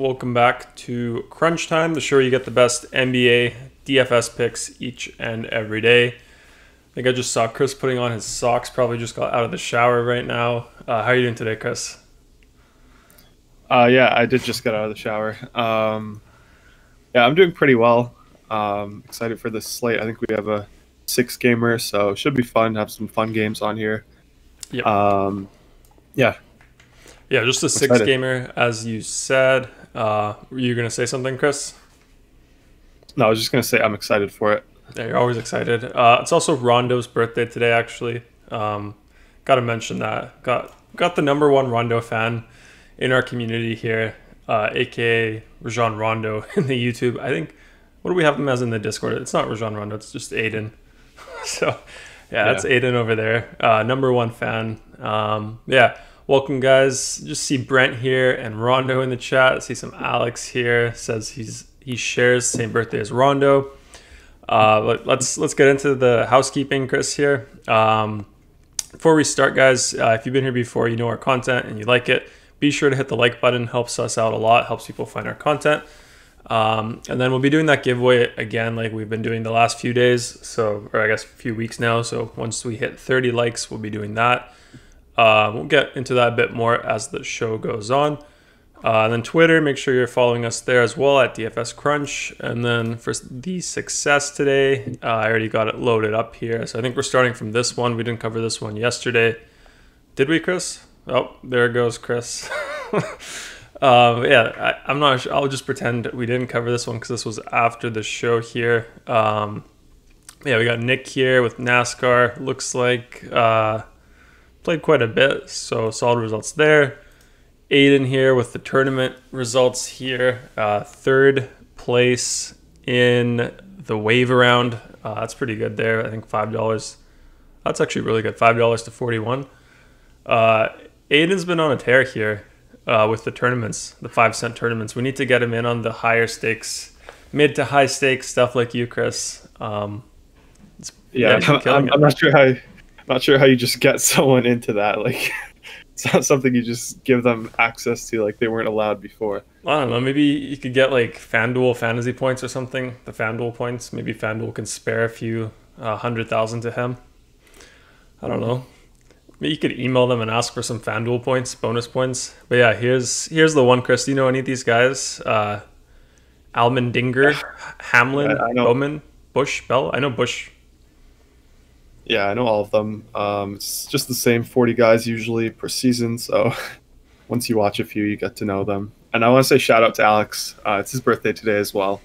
welcome back to Crunch Time, the show where you get the best NBA DFS picks each and every day. I think I just saw Chris putting on his socks, probably just got out of the shower right now. How are you doing today, Chris? Yeah, I did just get out of the shower. Yeah, I'm doing pretty well. Excited for this slate. I think we have a 6-gamer, so it should be fun. Have some fun games on here. Yep. Yeah, Yeah, just a six excited. gamer, as you said. Were you going to say something, Chris? No, I was just gonna say I'm excited for it. Yeah, you're always excited. It's also Rondo's birthday today, actually. Got to mention that. Got the number one Rondo fan in our community here, aka Rajon Rondo in the YouTube. I think, what do we have him as in the Discord? It's not Rajon Rondo, it's just Aiden. So, yeah, Yeah, that's Aiden over there. Number one fan. Yeah, welcome, guys. Just see Brent here and Rondo in the chat. See some Alex here. Says he shares same birthday as Rondo. Let's get into the housekeeping, Chris, here. Before we start, guys, if you've been here before, you know our content and you like it, be sure to hit the like button. Helps us out a lot, helps people find our content. And then we'll be doing that giveaway again like we've been doing the last few days, or I guess a few weeks now. So once we hit 30 likes, we'll be doing that. We'll get into that a bit more as the show goes on. And then Twitter, make sure you're following us there as well at DFS Crunch. And then for the success today, I already got it loaded up here. So I think we're starting from this one. We didn't cover this one yesterday. Did we, Chris? Oh, there goes Chris. Yeah, I'm not sure. I'll just pretend we didn't cover this one because this was after the show here. Yeah, we got Nick here with NASCAR. Looks like played quite a bit, so solid results there. Aiden here with the tournament results here. Third place in the wave round. That's pretty good there. I think $5. That's actually really good. $5 to 41. Aiden's been on a tear here with the tournaments, the 5-cent tournaments. We need to get him in on the higher stakes, mid to high stakes stuff like you, Chris. yeah. He's been killing it. I'm not sure how you just get someone into that. Like, it's not something you just give them access to, like they weren't allowed before. I don't know. Maybe you could get like FanDuel fantasy points or something. The FanDuel points. Maybe FanDuel can spare a few 100,000 to him. I don't know. Maybe you could email them and ask for some FanDuel points, bonus points. But yeah, here's the one, Chris. Do you know any of these guys? Almendinger, Hamlin, I know. Bowman, Bush, Bell. I know Bush. Yeah, I know all of them. It's just the same 40 guys usually per season. So once you watch a few, you get to know them. And I want to say shout out to Alex. It's his birthday today as well.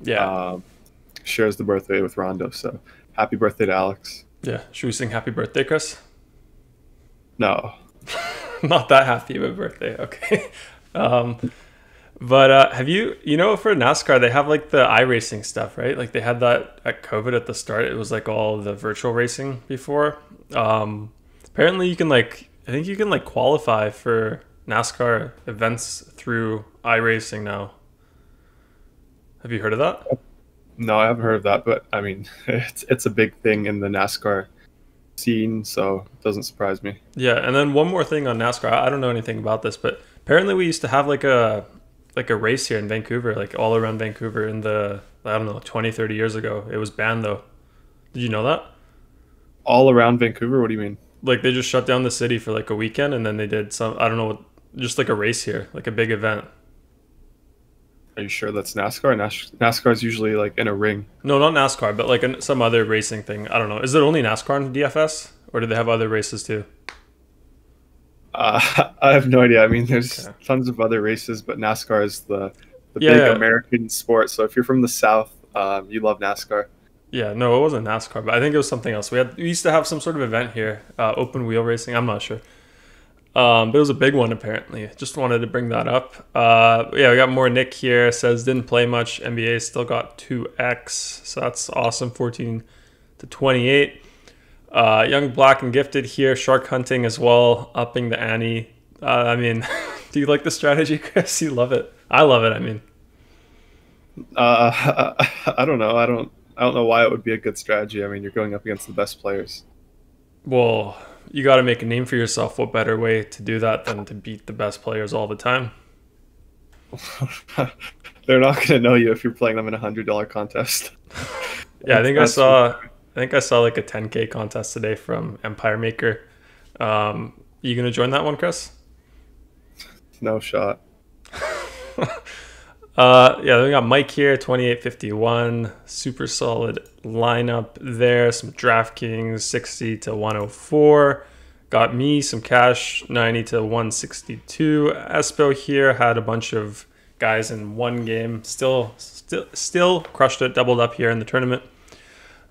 Yeah, Shares the birthday with Rondo. So happy birthday to Alex. yeah. Should we sing happy birthday, Chris? No. Not that happy of a birthday. Okay. But have for NASCAR, they have like the iRacing stuff, right? Like they had that at COVID at the start. It was like all the virtual racing before. Apparently I think you can like qualify for NASCAR events through iRacing now. Have you heard of that? No, I haven't heard of that, but I mean, it's a big thing in the NASCAR scene, so it doesn't surprise me. Yeah. And then one more thing on NASCAR. I don't know anything about this, but apparently we used to have like a race here in Vancouver, like all around Vancouver in the, I don't know, 20, 30 years ago. It was banned though. Did you know that? All around Vancouver? What do you mean? Like they just shut down the city for like a weekend and then they did some, I don't know, just like a race here, like a big event. Are you sure that's NASCAR? NASCAR is usually like in a ring. No, not NASCAR, but like some other racing thing. I don't know. Is it only NASCAR in DFS or do they have other races too? I have no idea. I mean, there's Okay. tons of other races, but NASCAR is the Yeah, big yeah. American sport. So if you're from the South, you love NASCAR. Yeah, no, it wasn't NASCAR, but I think it was something else. We used to have some sort of event here, open wheel racing. I'm not sure. But it was a big one apparently. Just wanted to bring that up. Yeah, we got more Nick here. Says didn't play much. NBA still got 2x, so that's awesome. 14 to 28. Young Black and Gifted here. Shark hunting as well, upping the ante. I mean, do you like the strategy, Chris? You love it. I love it. I mean, I don't know. I don't know why it would be a good strategy. I mean, you're going up against the best players. well, you got to make a name for yourself. What better way to do that than to beat the best players all the time? They're not going to know you if you're playing them in $100 contest. Yeah, I think I That's saw. I think I saw like a 10K contest today from Empire Maker. You gonna join that one, Chris? no shot. Yeah, we got Mike here, 2851, super solid lineup there. Some DraftKings, 60 to 104. Got me some cash, 90 to 162. Espo here had a bunch of guys in one game. Still crushed it, doubled up here in the tournament.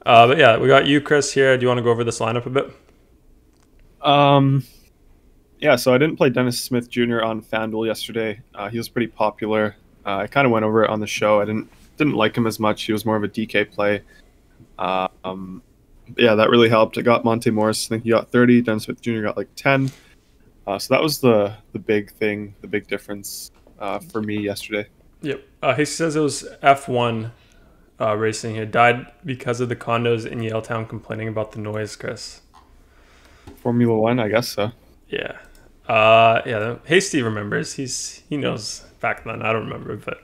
But yeah, we got you, Chris, here. Do you want to go over this lineup a bit? Yeah, so I didn't play Dennis Smith Jr. on FanDuel yesterday. He was pretty popular. I kind of went over it on the show. I didn't like him as much. He was more of a DK play. Yeah, that really helped. I got Monte Morris. I think he got 30. Dennis Smith Jr. got like 10. So that was the big thing, the big difference for me yesterday. Yep. He says it was F1 racing here. Died because of the condos in Yaletown complaining about the noise, Chris. Formula One, I guess so. Yeah. Yeah, Hasty remembers. He knows back then. I don't remember, but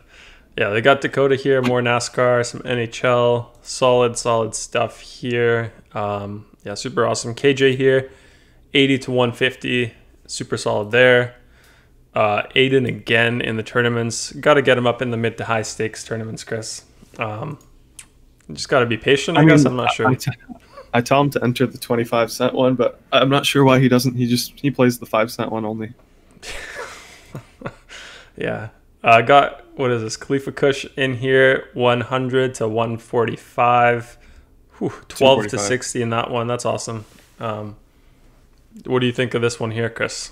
yeah, they got Dakota here, more NASCAR, some NHL, solid stuff here. Yeah, super awesome. KJ here, 80 to 150, super solid there. Aiden again in the tournaments. Got to get him up in the mid to high stakes tournaments, Chris. Just got to be patient, I guess. I'm not sure. I tell him to enter the 25-cent one, but I'm not sure why he doesn't. He plays the 5-cent one only. Yeah. I got, what is this, Khalifa Kush in here, 100 to 145. Whew, 12 to 60 in that one. That's awesome. What do you think of this one here, Chris?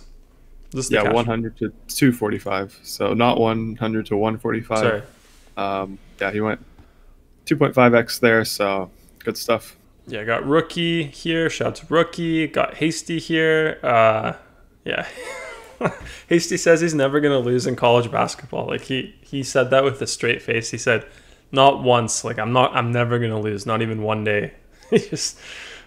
This yeah, 100 to 245. So not 100 to 145. Sorry. Yeah, he went 2.5x there, so good stuff. Yeah, got Rookie here. Shout out to Rookie. Got Hasty here. Yeah. Hasty says he's never going to lose in college basketball. Like he said that with a straight face. He said, not once. Like I'm never going to lose. Not even one day.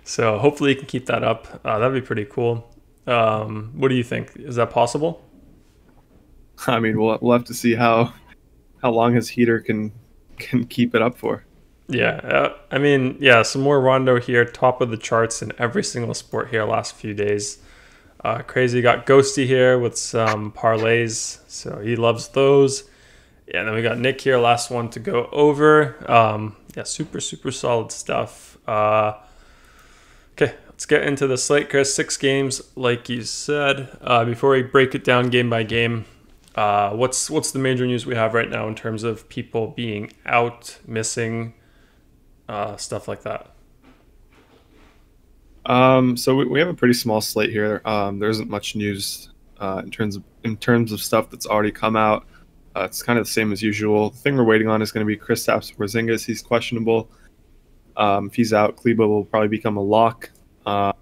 So hopefully he can keep that up. That'd be pretty cool. What do you think? Is that possible? I mean, we'll have to see how long his heater can keep it up for. Yeah, I mean, yeah, some more Rondo here, top of the charts in every single sport here last few days. Crazy got Ghosty here with some parlays, so he loves those. Yeah, and then we got Nick here, last one to go over. Yeah, super solid stuff. Okay, let's get into the slate, Chris. 6 games, like you said. Before we break it down game by game, what's the major news we have right now in terms of people being out, missing, stuff like that? So we have a pretty small slate here. There isn't much news in terms of stuff that's already come out. It's kind of the same as usual. The thing we're waiting on is going to be Kristaps Porzingis. He's questionable. If he's out, Kleba will probably become a lock. Yeah,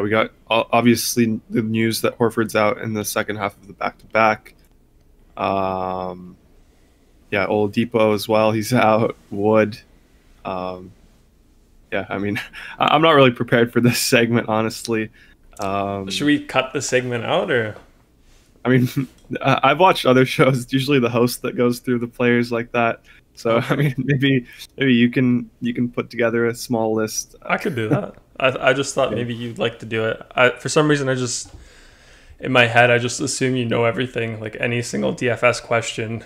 we got obviously the news that Horford's out in the second half of the back-to-back. Yeah, Oladipo as well. He's out. Wood. Yeah, I mean, I'm not really prepared for this segment, honestly. Should we cut the segment out, or? I mean, I've watched other shows. It's usually the host that goes through the players like that. So I mean, maybe you can put together a small list. I could do that. I just thought maybe you'd like to do it. For some reason, in my head, I just assume you know everything, like any single DFS question.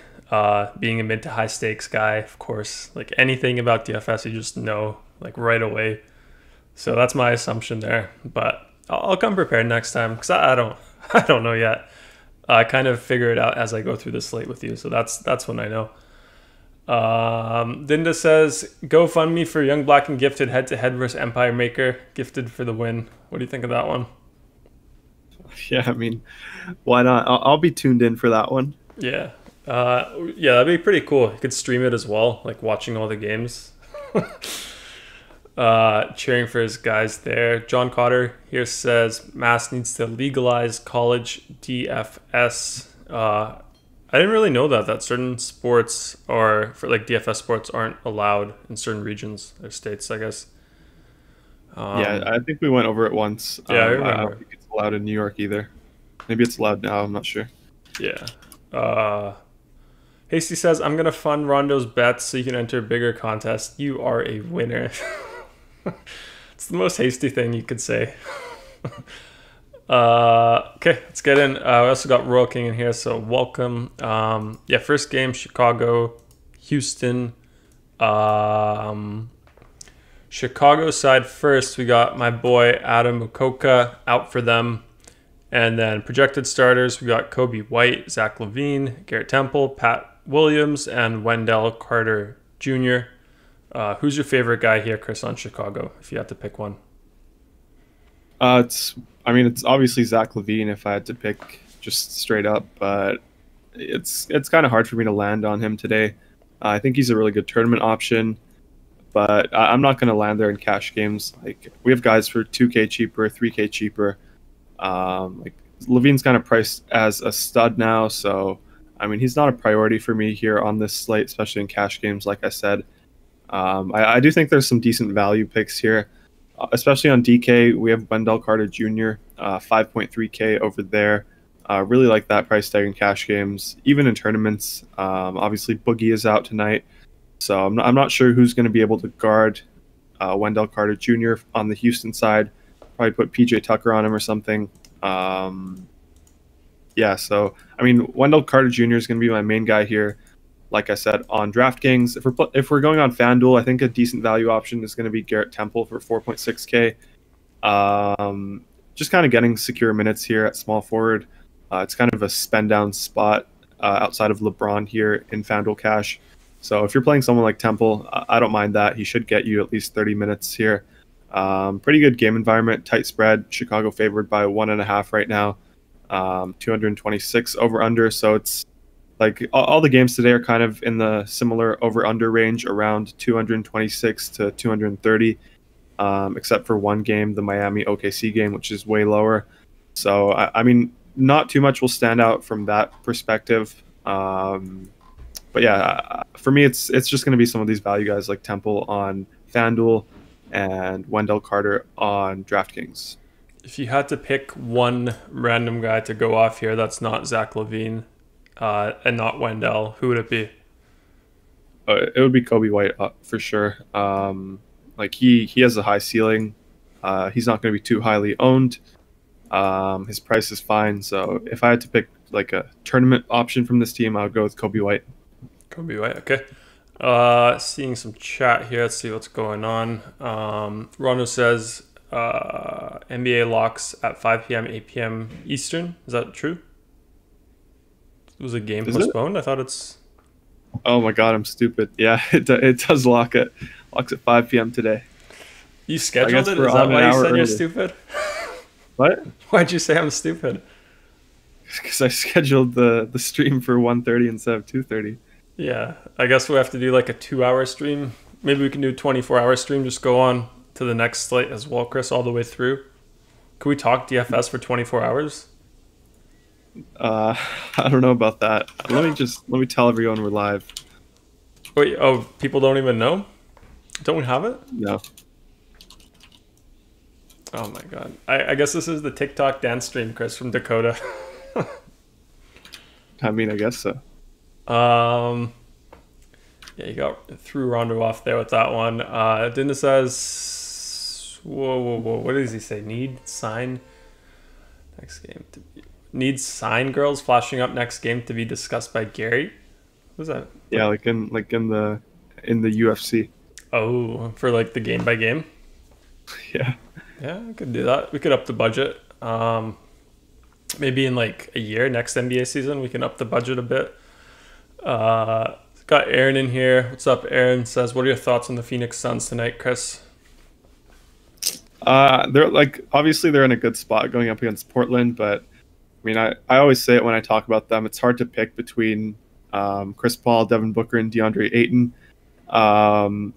Being a mid to high stakes guy, of course, like anything about DFS, you just know like right away. So that's my assumption there. But I'll come prepared next time because I don't know yet. I kind of figure it out as I go through the slate with you. So that's when I know. Dinda says, GoFundMe for Young Black and Gifted head-to-head versus Empire Maker. Gifted for the win. What do you think of that one? Yeah, I mean, why not? I'll be tuned in for that one. Yeah. Yeah, that'd be pretty cool. You could stream it as well, like watching all the games. Cheering for his guys there. John Cotter here says Mass needs to legalize college DFS. I didn't really know that certain sports or for like DFS sports aren't allowed in certain regions or states, I guess. Yeah, I think we went over it once. Yeah, I remember. I don't think it's allowed in New York either. Maybe it's allowed now. I'm not sure. Yeah. Hasty says, I'm going to fund Rondo's bets so you can enter a bigger contest. You are a winner. It's the most hasty thing you could say. Okay, let's get in. We also got Royal King in here, so welcome. Yeah, first game, Chicago, Houston. Chicago side first, we got my boy Adam Mukoka out for them. And then projected starters, we got Kobe White, Zach LaVine, Garrett Temple, Pat Williams, and Wendell Carter Jr. Who's your favorite guy here, Chris, on Chicago, if you had to pick one? It's obviously Zach LaVine if I had to pick just straight up, but it's kind of hard for me to land on him today. I think he's a really good tournament option, but I'm not going to land there in cash games. Like, we have guys for 2K cheaper, 3K cheaper. Like, LaVine's kind of priced as a stud now, so I mean, he's not a priority for me here on this slate, especially in cash games, like I said. I do think there's some decent value picks here, especially on DK. We have Wendell Carter Jr., 5.3K over there. Really like that price tag in cash games, even in tournaments. Obviously, Boogie is out tonight, so I'm not sure who's going to be able to guard Wendell Carter Jr. on the Houston side. Probably put PJ Tucker on him or something. Yeah, so I mean, Wendell Carter Jr. is going to be my main guy here. Like I said, on DraftKings, if we're going on FanDuel, I think a decent value option is going to be Garrett Temple for 4.6K. Just kind of getting secure minutes here at small forward. It's kind of a spend down spot outside of LeBron here in FanDuel Cash. So if you're playing someone like Temple, I don't mind that. He should get you at least 30 minutes here. Pretty good game environment, tight spread. Chicago favored by 1.5 right now. 226 over under. So it's like all the games today are kind of in the similar over under range, around 226 to 230, except for one game, the Miami OKC game, which is way lower. So I mean, not too much will stand out from that perspective. But yeah, for me, it's just going to be some of these value guys like Temple on FanDuel and Wendell Carter on DraftKings. If you had to pick one random guy to go off here that's not Zach LaVine and not Wendell, who would it be? It would be Kobe White for sure. Like he has a high ceiling. He's not going to be too highly owned. His price is fine. So if I had to pick like a tournament option from this team, I would go with Kobe White. Kobe White, okay. Seeing some chat here. Let's see what's going on. Rondo says NBA locks at 5 p.m., 8 p.m. Eastern. Is that true? Was a game postponed? I thought it's... Oh my god, I'm stupid. Yeah, it does locks at 5 p.m. today. You scheduled it? Is that why you said you're stupid? What? Why'd you say I'm stupid? Because I scheduled the stream for 1:30 instead of 2:30. Yeah, I guess we have to do like a 2-hour stream. Maybe we can do a 24-hour stream. Just go on to the next slate as well, Chris, all the way through. Could we talk DFS for 24 hours? I don't know about that. Let me tell everyone we're live. Wait, oh, people don't even know? Don't we have it? No. Oh my god. I guess this is the TikTok dance stream, Chris, from Dakota. I mean, I guess so. Yeah, you got threw Rondo off there with that one. Dinda says, whoa. What does he say? Need sign next game to be, needs sign girls flashing up next game to be discussed by Gary. What's that? Yeah, like in the UFC. Oh, for like the game by game. Yeah. Yeah, we could do that. We could up the budget. Maybe in like a year, next NBA season, we can up the budget a bit. Got Aaron in here. What's up, Aaron? Says, what are your thoughts on the Phoenix Suns tonight, Chris? They're like, obviously they're in a good spot going up against Portland, but I mean, I always say it when I talk about them. It's hard to pick between Chris Paul, Devin Booker, and DeAndre Ayton.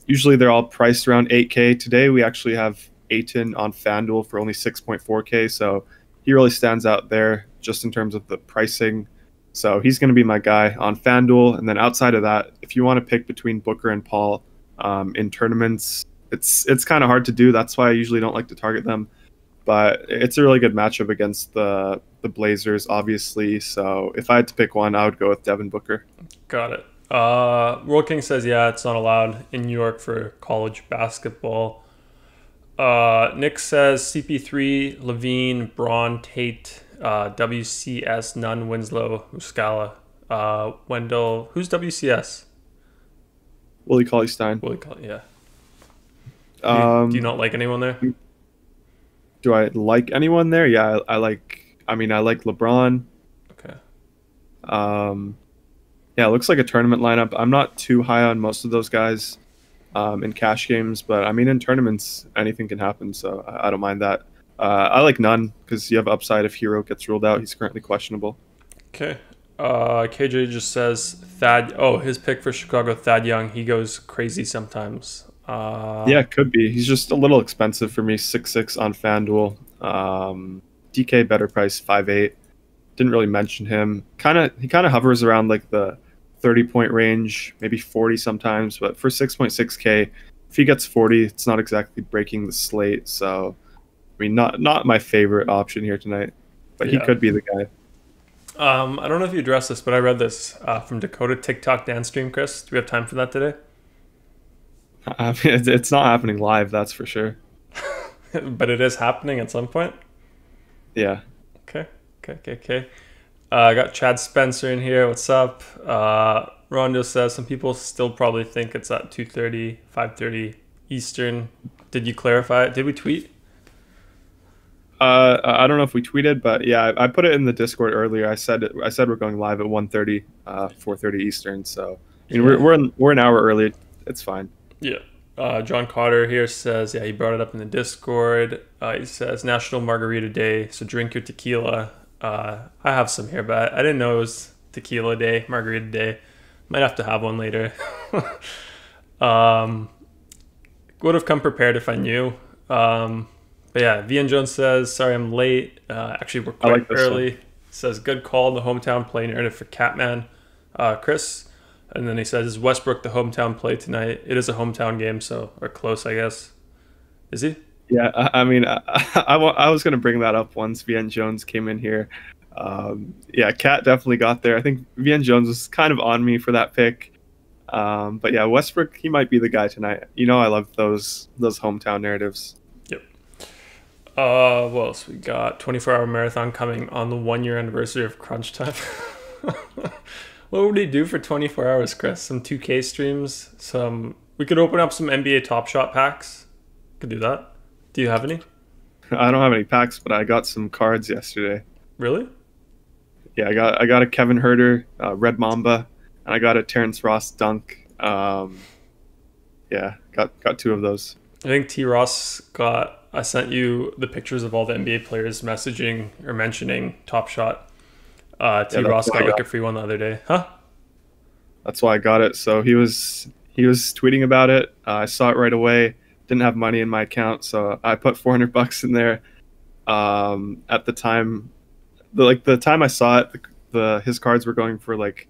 Usually they're all priced around 8K. Today we actually have Ayton on FanDuel for only 6.4K, so he really stands out there just in terms of the pricing. So he's going to be my guy on FanDuel. And then outside of that, if you want to pick between Booker and Paul in tournaments, it's kind of hard to do. That's why I usually don't like to target them. But it's a really good matchup against the Blazers, obviously. So if I had to pick one, I would go with Devin Booker. Got it. World King says, yeah, it's not allowed in New York for college basketball. Nick says CP3, Levine, Braun, Tate, WCS, Nunn, Winslow, Muscala, Wendell. Who's WCS? Willie Cauley-Stein. Willie Cauley, yeah. Do you not like anyone there? Do I like anyone there? Yeah, I like. I mean, I like LeBron. Okay. Yeah, it looks like a tournament lineup. I'm not too high on most of those guys in cash games, but I mean, in tournaments, anything can happen, so I don't mind that. I like Nunn because you have upside if Hero gets ruled out. He's currently questionable. Okay. KJ just says Thad. Oh, his pick for Chicago, Thad Young. He goes crazy sometimes. Yeah, it could be. He's just a little expensive for me. 6'6" on FanDuel. DK better price 5'8". Didn't really mention him. He kind of hovers around like the 30-point range, maybe 40 sometimes. But for 6.6K, if he gets 40, it's not exactly breaking the slate. So, I mean, not my favorite option here tonight. But he could be the guy. I don't know if you addressed this, but I read this from Dakota TikTok dance stream. Chris, do we have time for that today? I mean, it's not happening live, that's for sure. But it is happening at some point? Yeah. Okay. I got Chad Spencer in here. What's up? Rondo says some people still probably think it's at 2:30, 5:30 Eastern. Did you clarify it? Did we tweet? I don't know if we tweeted, but yeah, I put it in the Discord earlier. I said we're going live at 1:30, 4:30 Eastern. So I mean, we're an hour early. It's fine. Yeah. John Cotter here says, yeah, he brought it up in the Discord. He says National Margarita Day, so drink your tequila. I have some here, but I didn't know it was tequila day, margarita day. Might have to have one later. Would have come prepared if I knew. But yeah, Vian Jones says, sorry I'm late. Actually, we're quite early. Says, good call, the hometown play narrative for Catman. Chris. And then he says, is Westbrook the hometown play tonight? It is a hometown game, so, or close, I guess. Is he? Yeah, I mean, I was going to bring that up once Vian Jones came in here. Yeah, Cat definitely got there. I think Vian Jones was kind of on me for that pick. But yeah, Westbrook, he might be the guy tonight. You know, I love those hometown narratives. Yep. What else we got? 24-hour marathon coming on the 1-year anniversary of Crunch Time. What would he do for 24 hours, Chris? Some 2K streams? We could open up some NBA Top Shot packs. Could do that. Do you have any? I don't have any packs, but I got some cards yesterday. Really? Yeah, I got a Kevin Huerter, Red Mamba, and I got a Terrence Ross dunk. Yeah, got two of those. I think T. Ross I sent you the pictures of all the NBA players messaging or mentioning Top Shot. T. Ross got like a free one the other day. Huh? That's why I got it. So he was tweeting about it. I saw it right away. Didn't have money in my account, so I put $400 in there. At the time, the time I saw it, his cards were going for like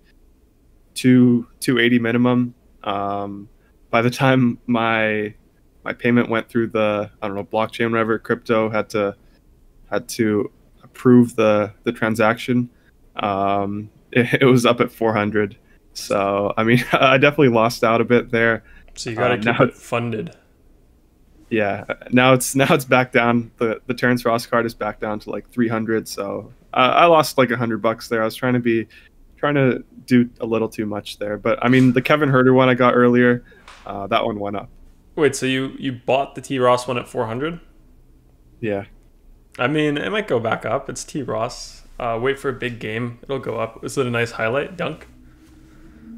280 minimum. By the time my payment went through the, I don't know, blockchain, whatever, crypto had to approve the transaction. It was up at 400. So I mean, I definitely lost out a bit there. So you gotta keep it funded. Yeah, now it's back down. The Terrence Ross card is back down to like 300. So I lost like $100 there. I was trying to do a little too much there. But I mean, the Kevin Huerter one I got earlier, that one went up. Wait, so you bought the T. Ross one at 400? Yeah. I mean, it might go back up. It's T. Ross. Wait for a big game. It'll go up. Is it a nice highlight dunk?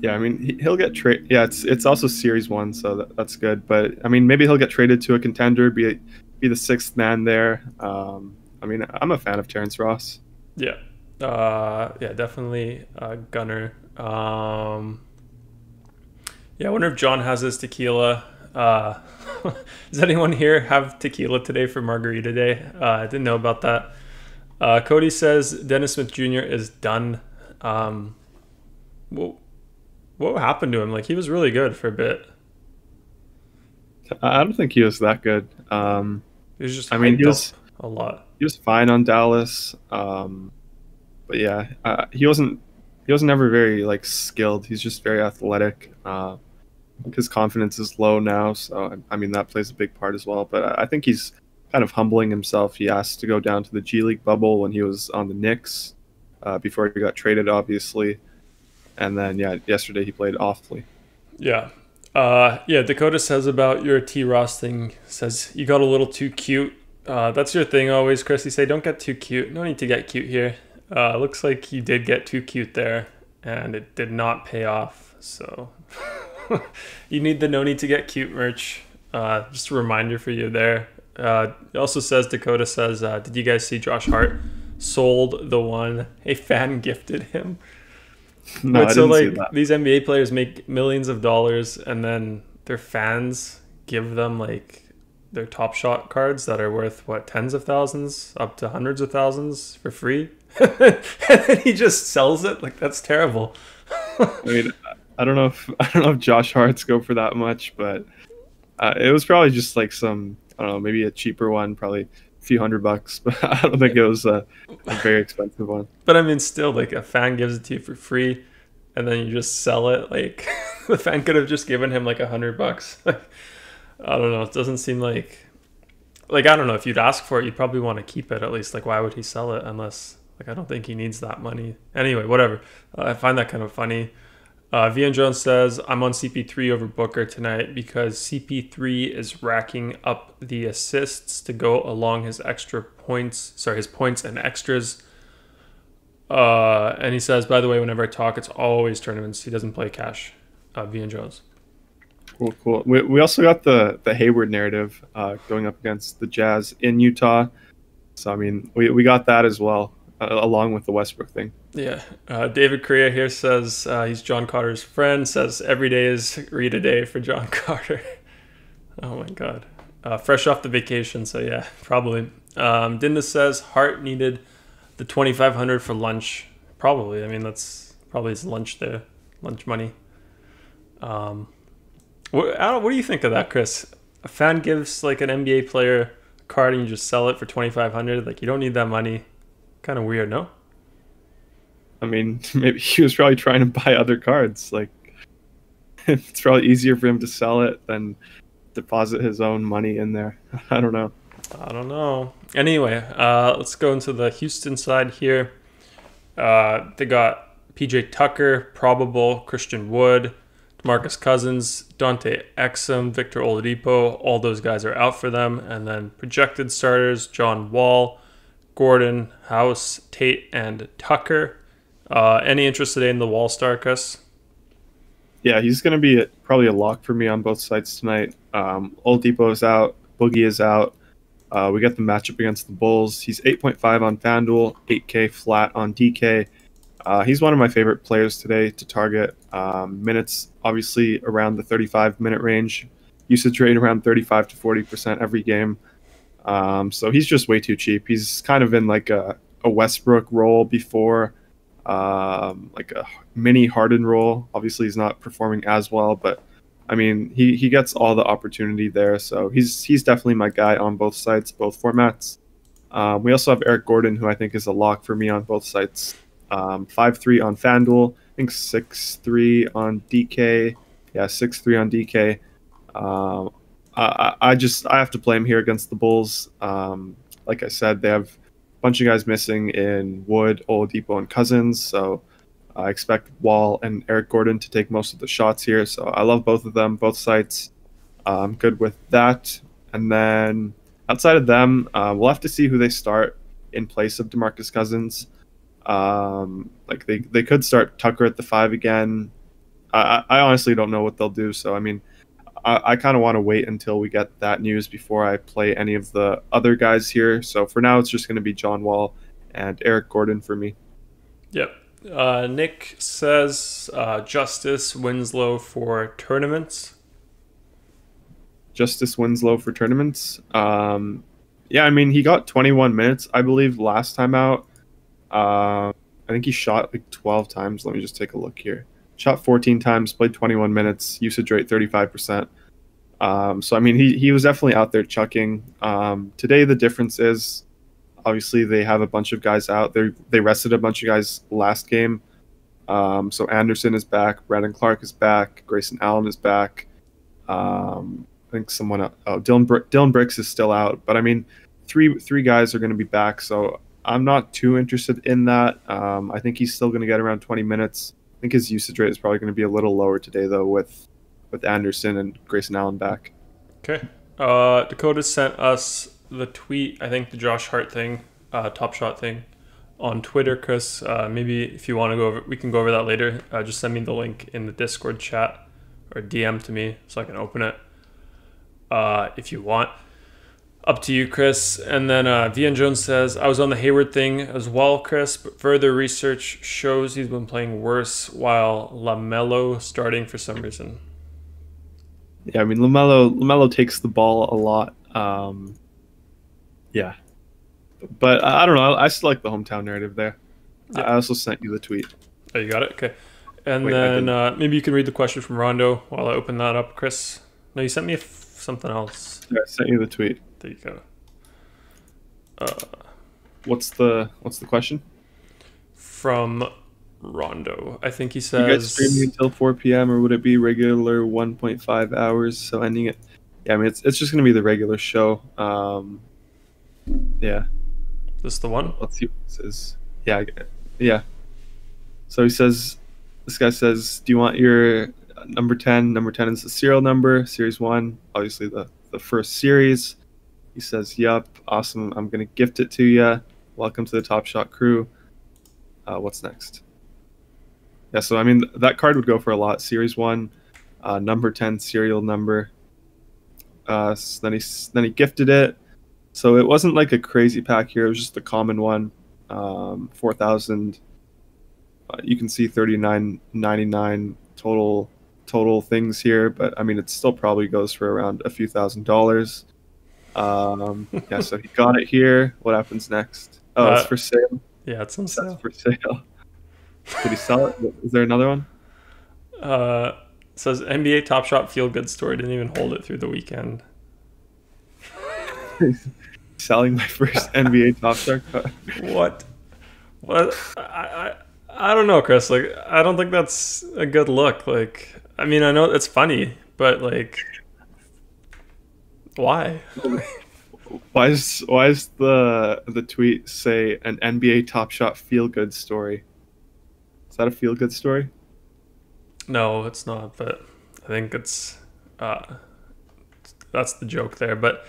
Yeah, I mean, he'll get traded. Yeah, it's also Series 1, so that's good. But, I mean, maybe he'll get traded to a contender, be the sixth man there. I mean, I'm a fan of Terrence Ross. Yeah. Yeah, definitely gunner. Yeah, I wonder if John has his tequila. Does anyone here have tequila today for Margarita Day? I didn't know about that. Cody says Dennis Smith Jr. is done. What happened to him? Like, he was really good for a bit. I don't think he was that good. He was just, I mean, he was a lot. He was fine on Dallas, but yeah, he wasn't he was never very like skilled. He's just very athletic. His confidence is low now, so I mean that plays a big part as well. But I think he's kind of humbling himself. He asked to go down to the G League bubble when he was on the Knicks before he got traded, obviously. And then yeah, yesterday he played awfully. Yeah. Yeah, Dakota says about your T Ross thing, says you got a little too cute. That's your thing always, Chris. You say don't get too cute. No need to get cute here. Looks like you did get too cute there, and it did not pay off. So you need the no need to get cute merch. Just a reminder for you there. It also says, Dakota says, did you guys see Josh Hart sold the one a fan gifted him? No, I So didn't see like that. these NBA players make millions of dollars, and then their fans give them like their Top Shot cards that are worth what, tens of thousands up to hundreds of thousands for free, and then he just sells it. Like, that's terrible. I mean, I don't know if Josh Hart's go for that much, but it was probably just like some, I don't know, maybe a cheaper one, probably a few $100, but I don't think it was a very expensive one. But I mean, still, like, a fan gives it to you for free, and then you just sell it. Like, the fan could have just given him like $100. I don't know. It doesn't seem like I don't know, if you'd ask for it, you'd probably want to keep it at least. Like, why would he sell it unless, like, I don't think he needs that money. Anyway, whatever. I find that kind of funny. Vian Jones says, I'm on CP3 over Booker tonight because CP3 is racking up the assists to go along his his points and extras. And he says, by the way, whenever I talk, it's always tournaments. He doesn't play cash. Vian Jones. Cool, cool. We also got the Hayward narrative going up against the Jazz in Utah. So, I mean, we got that as well, along with the Westbrook thing. Yeah. David Correa here says he's John Carter's friend, says every day is read a day for John Carter. Oh, my God. Fresh off the vacation, so yeah, probably. Dinda says Hart needed the $2,500 for lunch. Probably. I mean, that's probably his lunch there, lunch money. What do you think of that, Chris? A fan gives like an NBA player a card and you just sell it for $2,500. Like, you don't need that money. Kind of weird, no? I mean, maybe he was probably trying to buy other cards. Like, it's probably easier for him to sell it than deposit his own money in there. I don't know. I don't know. Anyway, let's go into the Houston side here. They got PJ Tucker, probable, Christian Wood, DeMarcus Cousins, Dante Exum, Victor Oladipo. All those guys are out for them. And then projected starters, John Wall, Gordon, House, Tate, and Tucker. Any interest today in the Wall star, Chris? Yeah, he's going to be probably a lock for me on both sides tonight. Oladipo is out. Boogie is out. We got the matchup against the Bulls. He's 8.5 on FanDuel, 8K flat on DK. He's one of my favorite players today to target. Minutes, obviously, around the 35-minute range. Usage rate around 35 to 40% every game. So he's just way too cheap. He's kind of in like a Westbrook role before, like a mini Harden role. Obviously, he's not performing as well, but I mean, he gets all the opportunity there. So he's definitely my guy on both sides, both formats. We also have Eric Gordon, who I think is a lock for me on both sides. 5'3" on FanDuel, I think 6'3" on DK. Yeah, 6'3" on DK. I have to play him here against the Bulls. Like I said, they have a bunch of guys missing in Wood, Oladipo, and Cousins. So I expect Wall and Eric Gordon to take most of the shots here. So I love both of them, both sites. I'm good with that. And then outside of them, we'll have to see who they start in place of DeMarcus Cousins. Like they could start Tucker at the 5 again. I honestly don't know what they'll do. So, I mean, I kind of want to wait until we get that news before I play any of the other guys here. So for now, it's just going to be John Wall and Eric Gordon for me. Yep. Nick says Justice Winslow for tournaments. Justice Winslow for tournaments. Yeah, I mean, he got 21 minutes, I believe, last time out. I think he shot like 12 times. Let me just take a look here. Shot 14 times, played 21 minutes, usage rate 35%. So, I mean, he was definitely out there chucking. Today, the difference is, obviously, they have a bunch of guys out. They rested a bunch of guys last game. So Anderson is back, Brandon Clark is back, Grayson Allen is back. I think someone else, Dylan Bricks is still out, but I mean, three guys are going to be back, so I'm not too interested in that. I think he's still going to get around 20 minutes. I think his usage rate is probably going to be a little lower today, though, with Anderson and Grayson Allen back. Okay. Dakota sent us the tweet, I think the Josh Hart thing, Top Shot thing, on Twitter, Chris. Maybe if you want to go over, we can go over that later. Just send me the link in the Discord chat or DM to me so I can open it if you want. Up to you, Chris. And then Vian Jones says, I was on the Hayward thing as well, Chris, but further research shows he's been playing worse while LaMelo starting for some reason. Yeah, I mean, LaMelo takes the ball a lot. Yeah. But I don't know. I still like the hometown narrative there. Yeah. I also sent you the tweet. Oh, you got it? Okay. And wait, then maybe you can read the question from Rondo while I open that up, Chris. No, you sent me something else. Yeah, I sent you the tweet. There you go. What's the question? From Rondo. I think he says... You guys streaming until 4 p.m. or would it be regular 1.5 hours? So ending it... Yeah, I mean, it's just going to be the regular show. Yeah. This the one? Let's see what it says. Yeah. Yeah. So he says... This guy says, do you want your number 10? Number 10 is the serial number. Series 1. Obviously the first series. He says, yup, awesome. I'm going to gift it to you. Welcome to the Top Shot crew. What's next? Yeah, so I mean, that card would go for a lot. Series 1, number 10 serial number. So then he gifted it. So it wasn't like a crazy pack here. It was just a common one. 4,000. You can see $39.99 total things here, but I mean, it still probably goes for around a few $1,000s. Yeah, so he got it here. What happens next? Oh, it's for sale. Yeah, it's on sale. It's for sale. Did he sell it? Is there another one? It says NBA Top Shot Feel Good Story. Didn't even hold it through the weekend. Selling my first NBA Top Shot card. What? I don't know, Chris. Like, I don't think that's a good look. Like, I mean, I know it's funny, but like, why? Why is the tweet say an NBA Top Shot feel good story? Is that a feel good story? No, it's not. But I think it's that's the joke there. But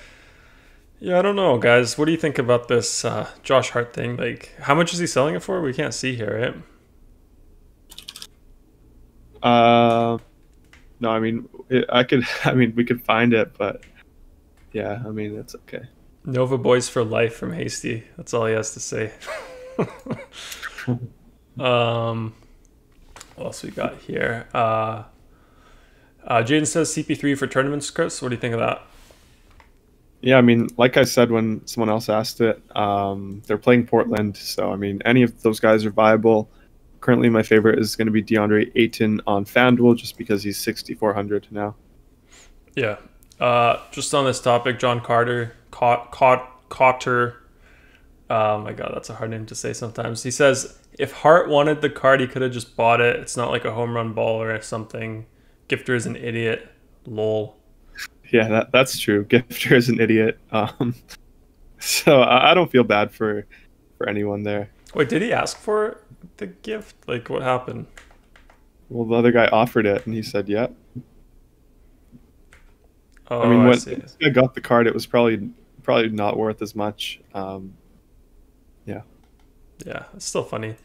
yeah, I don't know, guys. What do you think about this Josh Hart thing? Like, how much is he selling it for? We can't see here, right? No, I mean, we could find it, but yeah, I mean, it's okay. Nova Boys for life from Hasty. That's all he has to say. What else we got here? Jaden says CP3 for tournaments, Chris. What do you think of that? Yeah, I mean, like I said when someone else asked it, they're playing Portland, so I mean, any of those guys are viable. Currently, my favorite is going to be DeAndre Ayton on FanDuel, just because he's 6,400 now. Yeah. Just on this topic, John Cotter. Oh my god, that's a hard name to say sometimes. He says, if Hart wanted the card, he could have just bought it. It's not like a home run ball or something. Gifter is an idiot. Lol. Yeah, that's true. Gifter is an idiot. So I don't feel bad for anyone there. Wait, did he ask for the gift? Like, what happened? Well, the other guy offered it, and he said, "Yeah." Oh, I mean, when this guy got the card, it was probably not worth as much. Yeah. Yeah, it's still funny.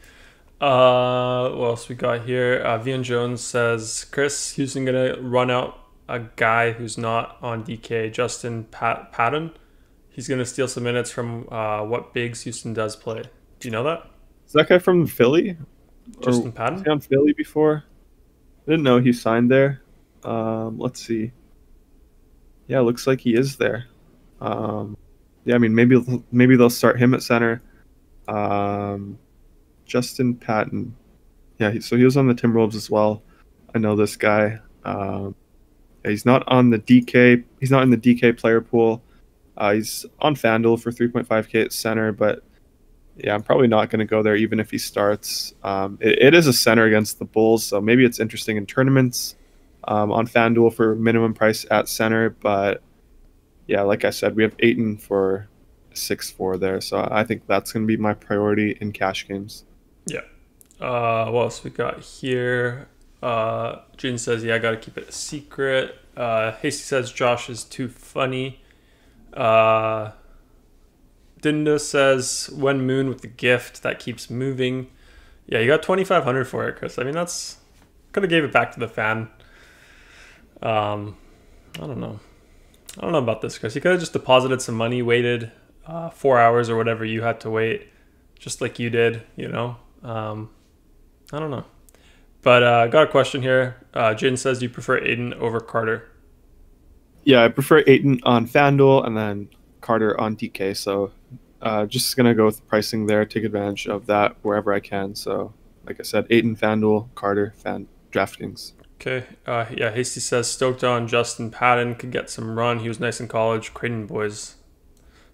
What else we got here? Vian Jones says, Chris, Houston gonna run out a guy who's not on DK, Justin Patton. He's gonna steal some minutes from what bigs Houston does play. Do you know that? Is that guy from Philly? Justin Patton? Was he on Philly before? I didn't know he signed there. Let's see. Yeah, looks like he is there. Yeah, I mean, maybe they'll start him at center. Justin Patton. Yeah, so he was on the Timberwolves as well. I know this guy. Yeah, he's not on the DK. He's not in the DK player pool. He's on FanDuel for 3.5K at center, but Yeah, I'm probably not going to go there even if he starts. It is a center against the Bulls, so maybe it's interesting in tournaments on FanDuel for minimum price at center. But yeah, like I said, we have Aiton for 6-4 there, so I think that's going to be my priority in cash games. Yeah. What else we got here? Jin says, yeah, I got to keep it a secret. Hasty says, Josh is too funny. Dinda says, when Moon with the gift that keeps moving. Yeah, you got 2,500 for it, Chris. I mean, that's could have gave it back to the fan. I don't know. I don't know about this, Chris. You could have just deposited some money, waited 4 hours or whatever you had to wait, just like you did, you know. I don't know. But I got a question here. Jin says, do you prefer Aiton over Carter? Yeah, I prefer Aiton on FanDuel and then Carter on DK. So just going to go with the pricing there, take advantage of that wherever I can. So like I said, Aiton, FanDuel, Carter, DraftKings. Okay. Yeah, Hasty says, stoked on Justin Patton. Could get some run. He was nice in college. Creighton boys.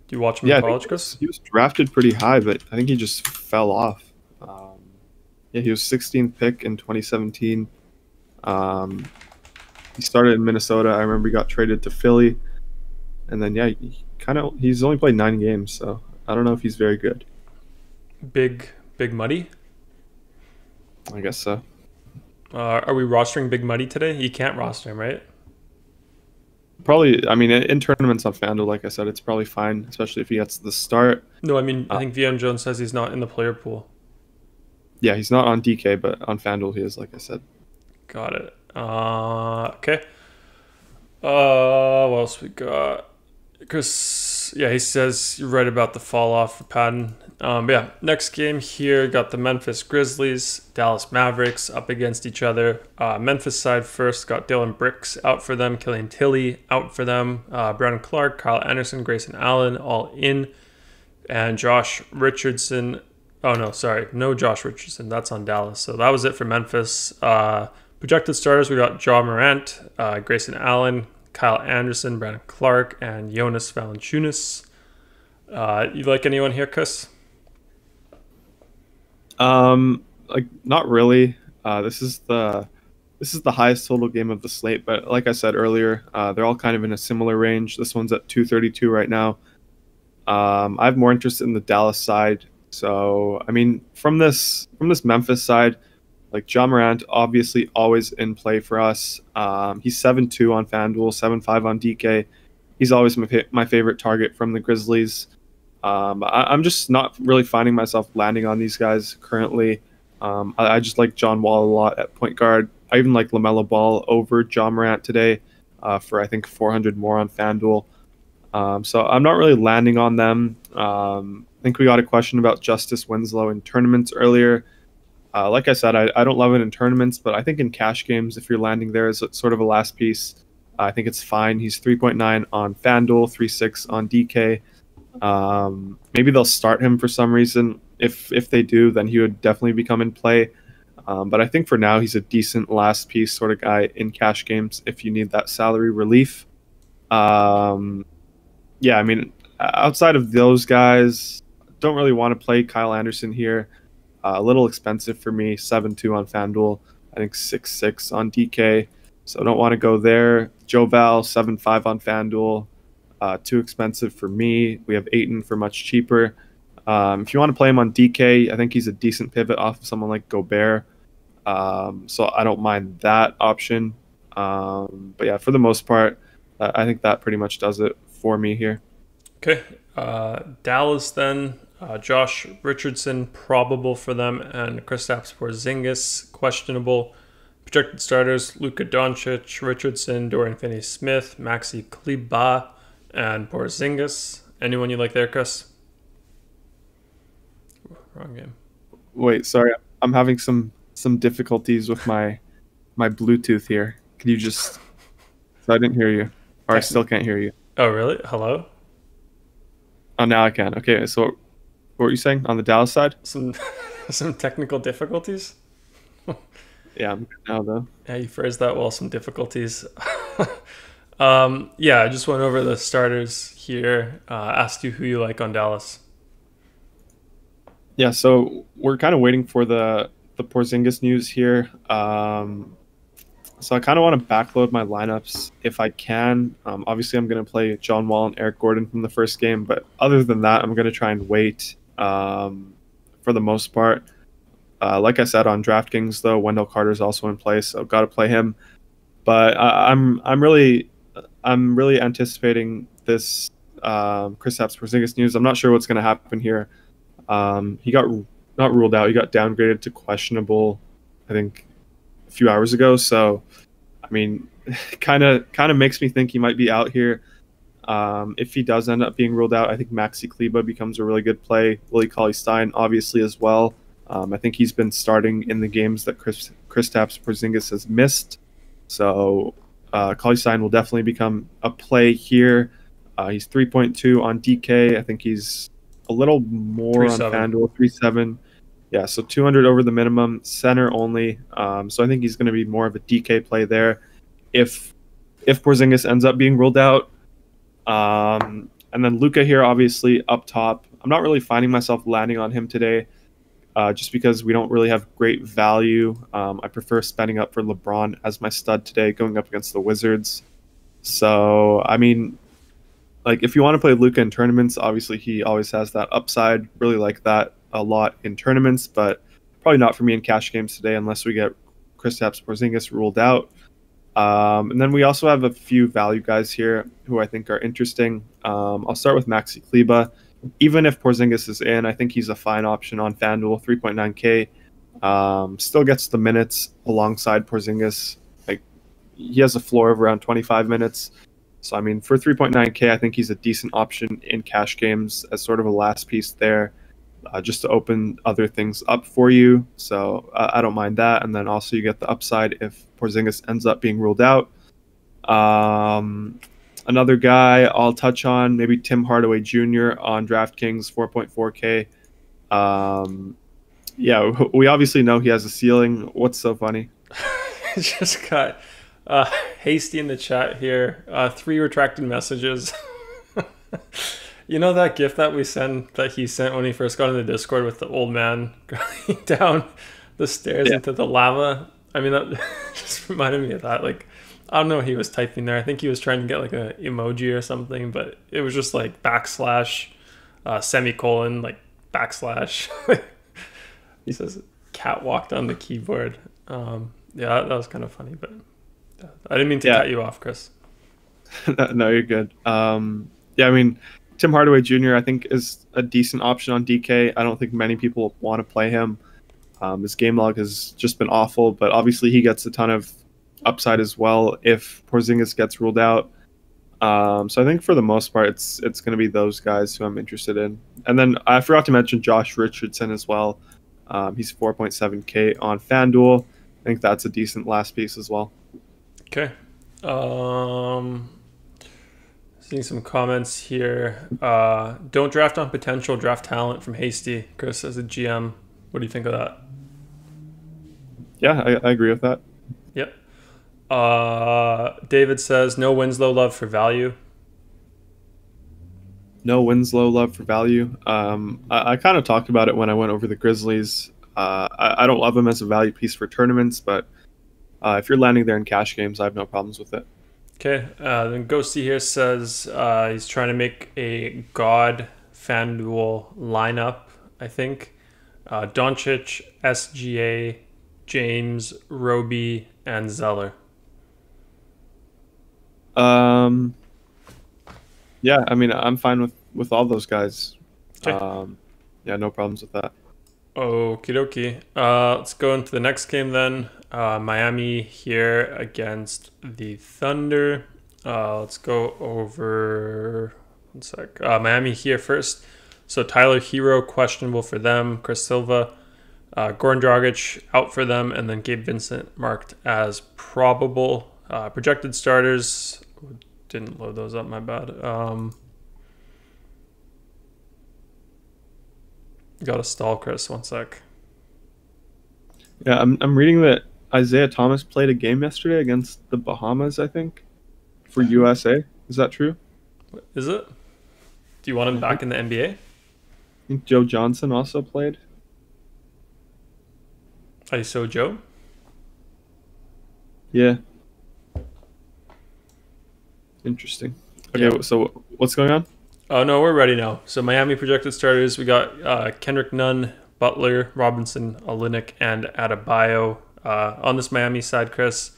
Do you watch him in college, Chris? He was drafted pretty high, but I think he just fell off. Yeah, he was 16th pick in 2017. He started in Minnesota. I remember he got traded to Philly. And then, yeah, he's only played 9 games, so I don't know if he's very good. Big Muddy? I guess so. Are we rostering Big Muddy today? You can't roster him, right? Probably, I mean, in tournaments on FanDuel, like I said, it's probably fine, especially if he gets the start. No, I mean, I think VM Jones says he's not in the player pool. Yeah, he's not on DK, but on FanDuel he is, like I said. Got it. Okay. What else we got? Chris, yeah, he says you're right about the fall off for Patton. Yeah, next game here, got the Memphis Grizzlies, Dallas Mavericks up against each other. Memphis side first, got Dylan Brooks out for them, Killian Tilly out for them, Brandon Clark, Kyle Anderson, Grayson Allen all in, and Josh Richardson. Oh, no, sorry. No Josh Richardson. That's on Dallas. So that was it for Memphis. Projected starters, we got Ja Morant, Grayson Allen, Kyle Anderson, Brandon Clark, and Jonas Valanciunas. You like anyone here, Chris? Like, not really. This is the highest total game of the slate, but like I said earlier, they're all kind of in a similar range. This one's at 232 right now. I have more interest in the Dallas side. So, I mean, from this Memphis side, like Ja Morant, obviously always in play for us. He's 7-2 on FanDuel, 7-5 on DK. He's always my favorite target from the Grizzlies. I'm just not really finding myself landing on these guys currently. I just like John Wall a lot at point guard. I even like LaMelo Ball over Ja Morant today for, I think, 400 more on FanDuel. So I'm not really landing on them. I think we got a question about Justice Winslow in tournaments earlier. Like I said, I don't love it in tournaments, but I think in cash games, if you're landing there as sort of a last piece, I think it's fine. He's 3.9 on FanDuel, 3.6 on DK. Maybe they'll start him for some reason. If they do, then he would definitely become in play. But I think for now, he's a decent last piece sort of guy in cash games if you need that salary relief. Yeah, I mean, outside of those guys, don't really want to play Kyle Anderson here. A little expensive for me, 7-2 on FanDuel. I think 6-6 on DK. So don't want to go there. Joe Val, 7-5 on FanDuel. Too expensive for me. We have Aiton for much cheaper. If you want to play him on DK, I think he's a decent pivot off of someone like Gobert. So I don't mind that option. But yeah, for the most part, I think that pretty much does it for me here. Okay. Dallas then. Josh Richardson, probable for them, and Kristaps Porzingis, questionable. Projected starters, Luka Doncic, Richardson, Dorian Finney-Smith, Maxi Kleber, and Porzingis. Anyone you like there, Chris? Wrong game. Wait, sorry. I'm having some difficulties with my Bluetooth here. Can you just... So I didn't hear you. Or I still can't hear you. Oh, really? Hello? Oh, now I can. Okay, so what were you saying on the Dallas side? Some technical difficulties? Yeah, I'm good now, though. Yeah, you phrased that well, some difficulties. Yeah, I just went over the starters here. Asked you who you like on Dallas. Yeah, so we're kind of waiting for the Porzingis news here. So I kind of want to backload my lineups if I can. Obviously, I'm going to play John Wall and Eric Gordon from the first game, but other than that, I'm going to try and wait for the most part. Like I said on DraftKings, though, Wendell Carter's also in place, so got to play him. But I'm really anticipating this Kristaps Porzingis news. I'm not sure what's going to happen here. He got not ruled out. He got downgraded to questionable, I think, a few hours ago. So, I mean, kind of makes me think he might be out here. If he does end up being ruled out, I think Maxi Kleba becomes a really good play. Willie Cauley-Stein, obviously, as well. I think he's been starting in the games that Kristaps Porzingis has missed. So Cauley-Stein will definitely become a play here. He's 3.2 on DK. I think he's a little more on FanDuel, 3.7. Yeah, so 200 over the minimum, center only. So I think he's going to be more of a DK play there. If Porzingis ends up being ruled out, and then Luka here, obviously up top. I'm not really finding myself landing on him today, just because we don't really have great value. I prefer spending up for LeBron as my stud today, going up against the Wizards. So I mean, like if you want to play Luka in tournaments, obviously he always has that upside. Really like that a lot in tournaments, but probably not for me in cash games today unless we get Kristaps Porzingis ruled out. And then we also have a few value guys here who I think are interesting. I'll start with Maxi Kleba. Even if Porzingis is in, I think he's a fine option on FanDuel, 3.9K. Still gets the minutes alongside Porzingis. Like he has a floor of around 25 minutes. So I mean, for 3.9K, I think he's a decent option in cash games as sort of a last piece there, just to open other things up for you. So I don't mind that. And then also you get the upside if Porzingis ends up being ruled out. Another guy I'll touch on, maybe Tim Hardaway Jr. on DraftKings, 4.4K. Yeah, we obviously know he has a ceiling. What's so funny? Just got Hasty in the chat here. 3 retracted messages. You know that GIF that he sent when he first got in the Discord with the old man going down the stairs into the lava? I mean, that just reminded me of that. Like, I don't know what he was typing there. I think he was trying to get like a emoji or something, but it was just like backslash, semicolon, like backslash. He says cat walked on the keyboard. Yeah, that was kind of funny, but I didn't mean to cut you off, Chris. No, you're good. Yeah, I mean, Tim Hardaway Jr. I think is a decent option on DK. I don't think many people want to play him. His game log has just been awful, but obviously he gets a ton of upside as well if Porzingis gets ruled out. So I think for the most part, it's going to be those guys who I'm interested in. And then I forgot to mention Josh Richardson as well. He's 4.7K on FanDuel. I think that's a decent last piece as well. Okay. Seeing some comments here. Don't draft on potential, draft talent from Hasty. Chris, as a GM, what do you think of that? Yeah, I agree with that. Yep. David says, no Winslow love for value. No Winslow love for value. I kind of talked about it when I went over the Grizzlies. I don't love him as a value piece for tournaments, but if you're landing there in cash games, I have no problems with it. Okay. Then Ghosty here says he's trying to make a God FanDuel lineup, I think. Doncic, SGA, James, Roby, and Zeller. Yeah, I mean, I'm fine with all those guys. Okay. Yeah, no problems with that. Okie dokie. Let's go into the next game then. Miami here against the Thunder. Let's go over one sec. Miami here first. So Tyler Hero questionable for them. Chris Silva, Goran Dragic out for them, and then Gabe Vincent marked as probable. Projected starters. Didn't load those up, my bad. Got to stall, Chris. One sec. Yeah, I'm reading that Isaiah Thomas played a game yesterday against the Bahamas, I think, for USA. Is that true? Is it? Do you want him back in the NBA? think Joe Johnson also played. ISO Joe. Yeah, interesting. Okay, Yeah. so what's going on? Oh no, we're ready now. So Miami projected starters. We got Kendrick Nunn, Butler, Robinson, Olynyk, and Adebayo. On this Miami side, Chris,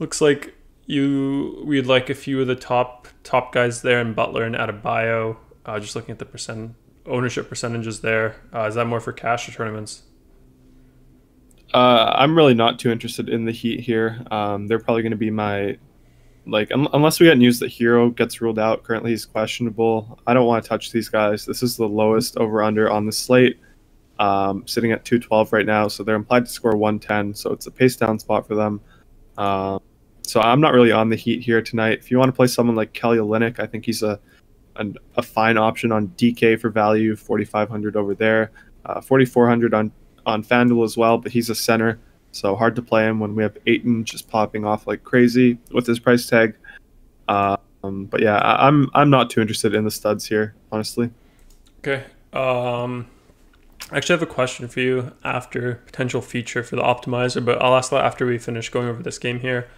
looks like we'd like a few of the top guys there, and Butler and Adebayo. Just looking at the ownership percentages there. Is that more for cash or tournaments? I'm really not too interested in the Heat here. They're probably going to be my unless we get news that Hero gets ruled out. Currently, he's questionable. I don't want to touch these guys. This is the lowest over under on the slate, sitting at 212 right now. So they're implied to score 110. So it's a pace down spot for them. So I'm not really on the Heat here tonight. If you want to play someone like Kelly Olynyk, I think he's a fine option on DK for value, 4,500 over there, 4,400 on FanDuel as well. But he's a center, so hard to play him when we have Ayton just popping off like crazy with his price tag. But yeah, I'm not too interested in the studs here, honestly. Okay. I actually have a question for you after potential feature for the optimizer, but I'll ask that after we finish going over this game here.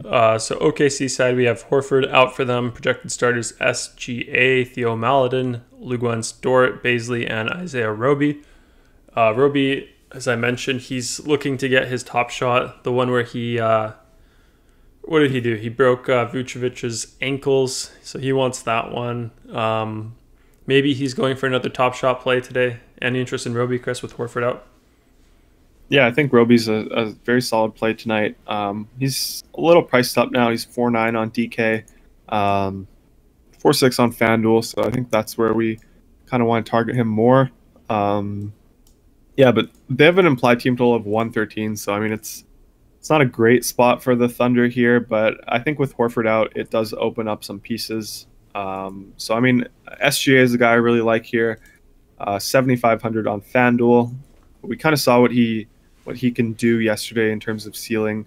So OKC side, we have Horford out for them. Projected starters SGA, Theo Maledon, Luguentz Dort, Baisley, and Isaiah Roby. Roby, as I mentioned, he's looking to get his top shot, the one where he, what did he do? He broke Vucevic's ankles, so he wants that one. Maybe he's going for another top shot play today. Any interest in Roby, Chris, with Horford out? Yeah, I think Roby's a very solid play tonight. He's a little priced up now. He's 4.9 on DK, 4.6 on FanDuel, so I think that's where we kind of want to target him more. Yeah, but they have an implied team total of 113, so I mean it's not a great spot for the Thunder here, but I think with Horford out, it does open up some pieces. So I mean, SGA is the guy I really like here, 7,500 on FanDuel. We kind of saw what he can do yesterday in terms of ceiling.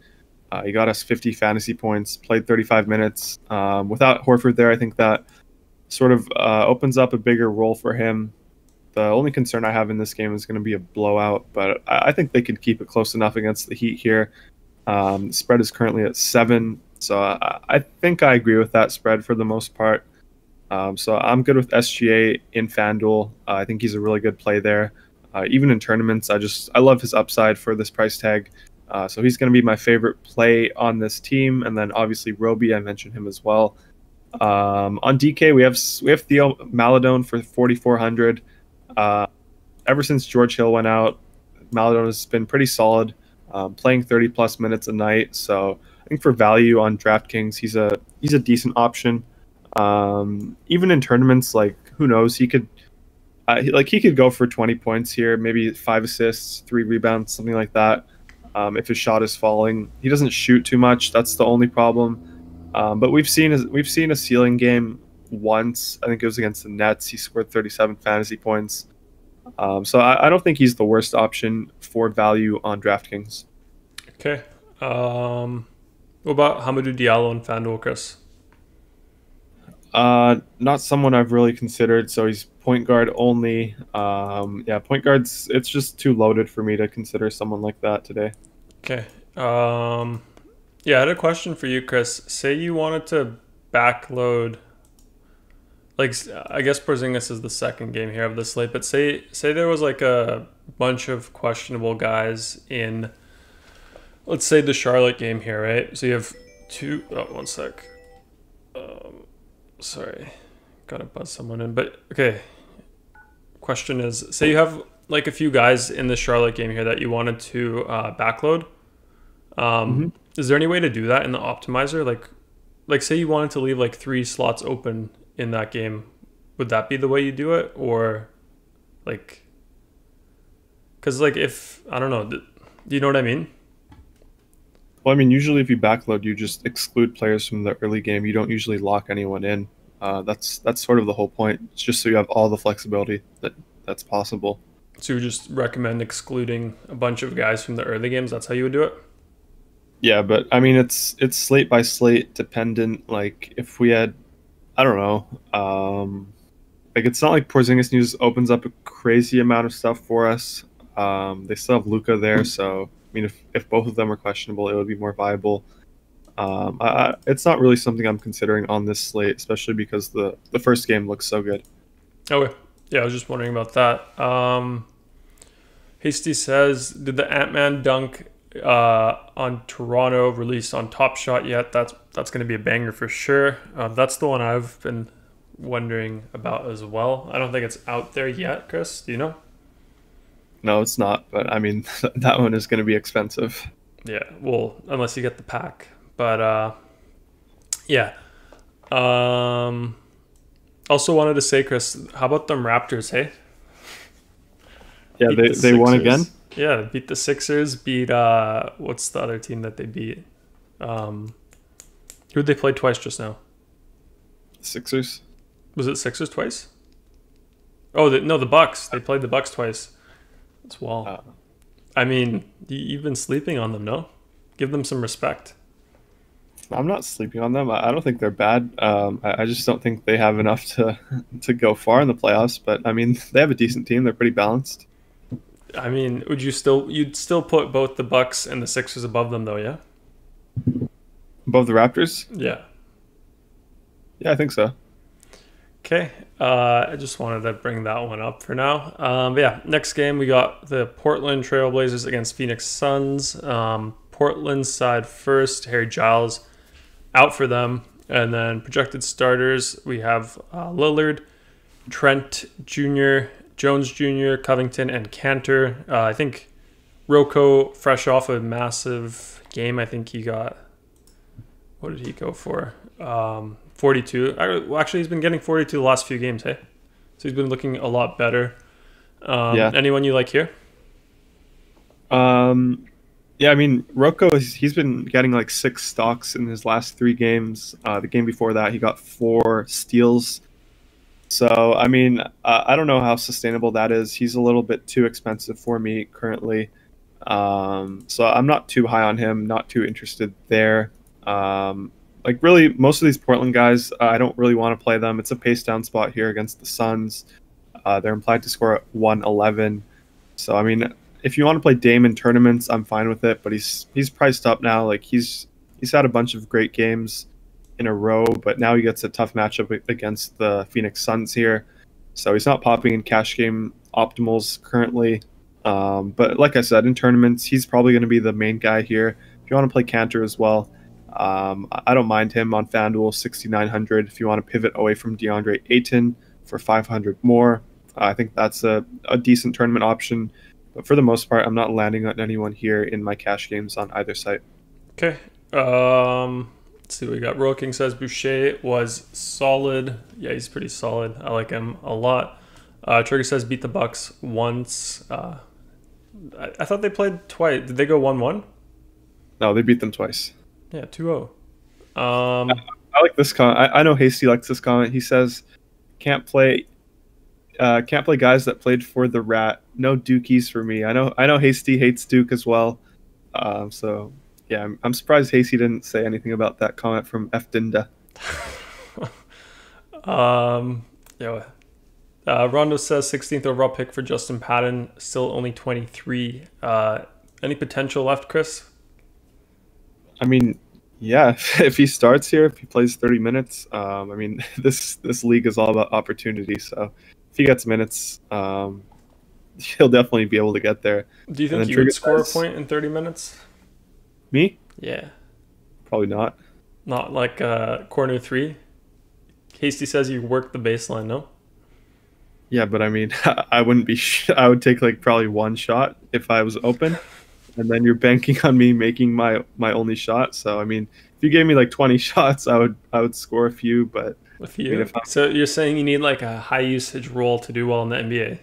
He got us 50 fantasy points, played 35 minutes. Without Horford there, I think that sort of opens up a bigger role for him. The only concern I have in this game is going to be a blowout, but I think they can keep it close enough against the Heat here. The spread is currently at 7, so I think I agree with that spread for the most part. So I'm good with SGA in FanDuel. I think he's a really good play there. Even in tournaments, I love his upside for this price tag. So he's going to be my favorite play on this team. And then obviously Roby, I mentioned him as well. On DK, we have Theo Maledon for 4,400. Ever since George Hill went out, Maledon has been pretty solid, playing 30 plus minutes a night. So I think for value on DraftKings, he's a decent option. Even in tournaments, like who knows, he could go for 20 points here, maybe 5 assists, 3 rebounds, something like that. If his shot is falling, he doesn't shoot too much. That's the only problem. But we've seen a ceiling game once. I think it was against the Nets. He scored 37 fantasy points. So I don't think he's the worst option for value on DraftKings. Okay. What about Hamidou Diallo and FanDuel, Chris? Not someone I've really considered. So he's point guard only. Yeah, point guards. It's just too loaded for me to consider someone like that today. Okay. Yeah, I had a question for you, Chris. Say you wanted to backload. Like, I guess Porzingis is the second game here of the slate, but say there was like a bunch of questionable guys in, let's say, the Charlotte game here, right? So you have two. Oh, one sec. Sorry, gotta buzz someone in. But okay, question is, say you have like a few guys in the Charlotte game here that you wanted to backload. Is there any way to do that in the optimizer? Like say you wanted to leave like 3 slots open in that game, would that be the way you do it? Or like, because like if, I don't know, do you know what I mean? Well, I mean, usually if you backload, you just exclude players from the early game. You don't usually lock anyone in. That's sort of the whole point. It's just so you have all the flexibility that's possible. So you would just recommend excluding a bunch of guys from the early games? That's how you would do it? Yeah, but I mean, it's slate by slate dependent. Like if we had, I don't know, like it's not like Porzingis news opens up a crazy amount of stuff for us. They still have Luca there, so I mean, if both of them are questionable, it would be more viable. It's not really something I'm considering on this slate, especially because the first game looks so good. Okay. Yeah, I was just wondering about that. Hasty says, did the Ant-Man dunk on Toronto released on Top Shot yet? That's going to be a banger for sure. That's the one I've been wondering about as well. I don't think it's out there yet, Chris. Do you know? No, it's not. But I mean, that one is going to be expensive. Yeah, well, unless you get the pack. But yeah. Also wanted to say, Chris, how about them Raptors, hey? Yeah, they won again? Yeah, beat the Sixers, beat what's the other team that they beat? Who'd they play twice just now? Sixers. Was it Sixers twice? Oh, no, the Bucks. They played the Bucks twice as well. I mean, you've been sleeping on them, no? Give them some respect. I'm not sleeping on them. I don't think they're bad. I just don't think they have enough to go far in the playoffs. But I mean, they have a decent team. They're pretty balanced. I mean, you'd still put both the Bucks and the Sixers above them, though, yeah? Above the Raptors? Yeah. Yeah, I think so. Okay. I just wanted to bring that one up for now. But yeah, next game we got the Portland Trailblazers against Phoenix Suns. Portland side first, Harry Giles out for them. And then projected starters, we have Lillard, Trent Jr., Jones Jr., Covington, and Cantor. I think Rocco, fresh off a massive game, I think he got, what did he go for? 42. Actually, he's been getting 42 the last few games, hey? So he's been looking a lot better. Yeah. Anyone you like here? Yeah, I mean, Rocco, he's been getting like 6 stocks in his last 3 games. The game before that, he got 4 steals. So, I mean, I don't know how sustainable that is. He's a little bit too expensive for me currently. So I'm not too high on him, not too interested there. Like, really, most of these Portland guys, I don't really want to play them. It's a pace down spot here against the Suns. They're implied to score at 111. So, I mean, if you want to play Dame in tournaments, I'm fine with it. But he's priced up now. Like, he's had a bunch of great games in a row, but now he gets a tough matchup against the Phoenix Suns here. So he's not popping in cash game optimals currently. But like I said, in tournaments, he's probably going to be the main guy here. If you want to play Cantor as well, I don't mind him on FanDuel, 6,900. If you want to pivot away from DeAndre Ayton for 500 more, I think that's a decent tournament option. But for the most part, I'm not landing on anyone here in my cash games on either site. Okay. Let's see what we got. Royal King says Boucher was solid. Yeah, he's pretty solid. I like him a lot. Trigger says beat the Bucks once. I thought they played twice. Did they go 1-1? No, they beat them twice. Yeah, 2-0. I like this comment. I know Hasty likes this comment. He says, can't play guys that played for the Rat. No Dukies for me. I know Hasty hates Duke as well. So yeah, I'm surprised Hasty didn't say anything about that comment from F Dinda. Yeah. Rondo says 16th overall pick for Justin Patton, still only 23. Any potential left, Chris? I mean, yeah, if he starts here, if he plays 30 minutes, I mean, this league is all about opportunity. So if he gets minutes, he'll definitely be able to get there. Do you think you would score a point in 30 minutes? Me? Yeah. Probably not. Not like corner 3? Hasty says you work the baseline, no? Yeah, but I mean, I wouldn't be. I would take like probably 1 shot if I was open, and then you're banking on me making my only shot. So I mean, if you gave me like 20 shots, I would score a few. But a few. I mean, so you're saying you need like a high usage role to do well in the NBA?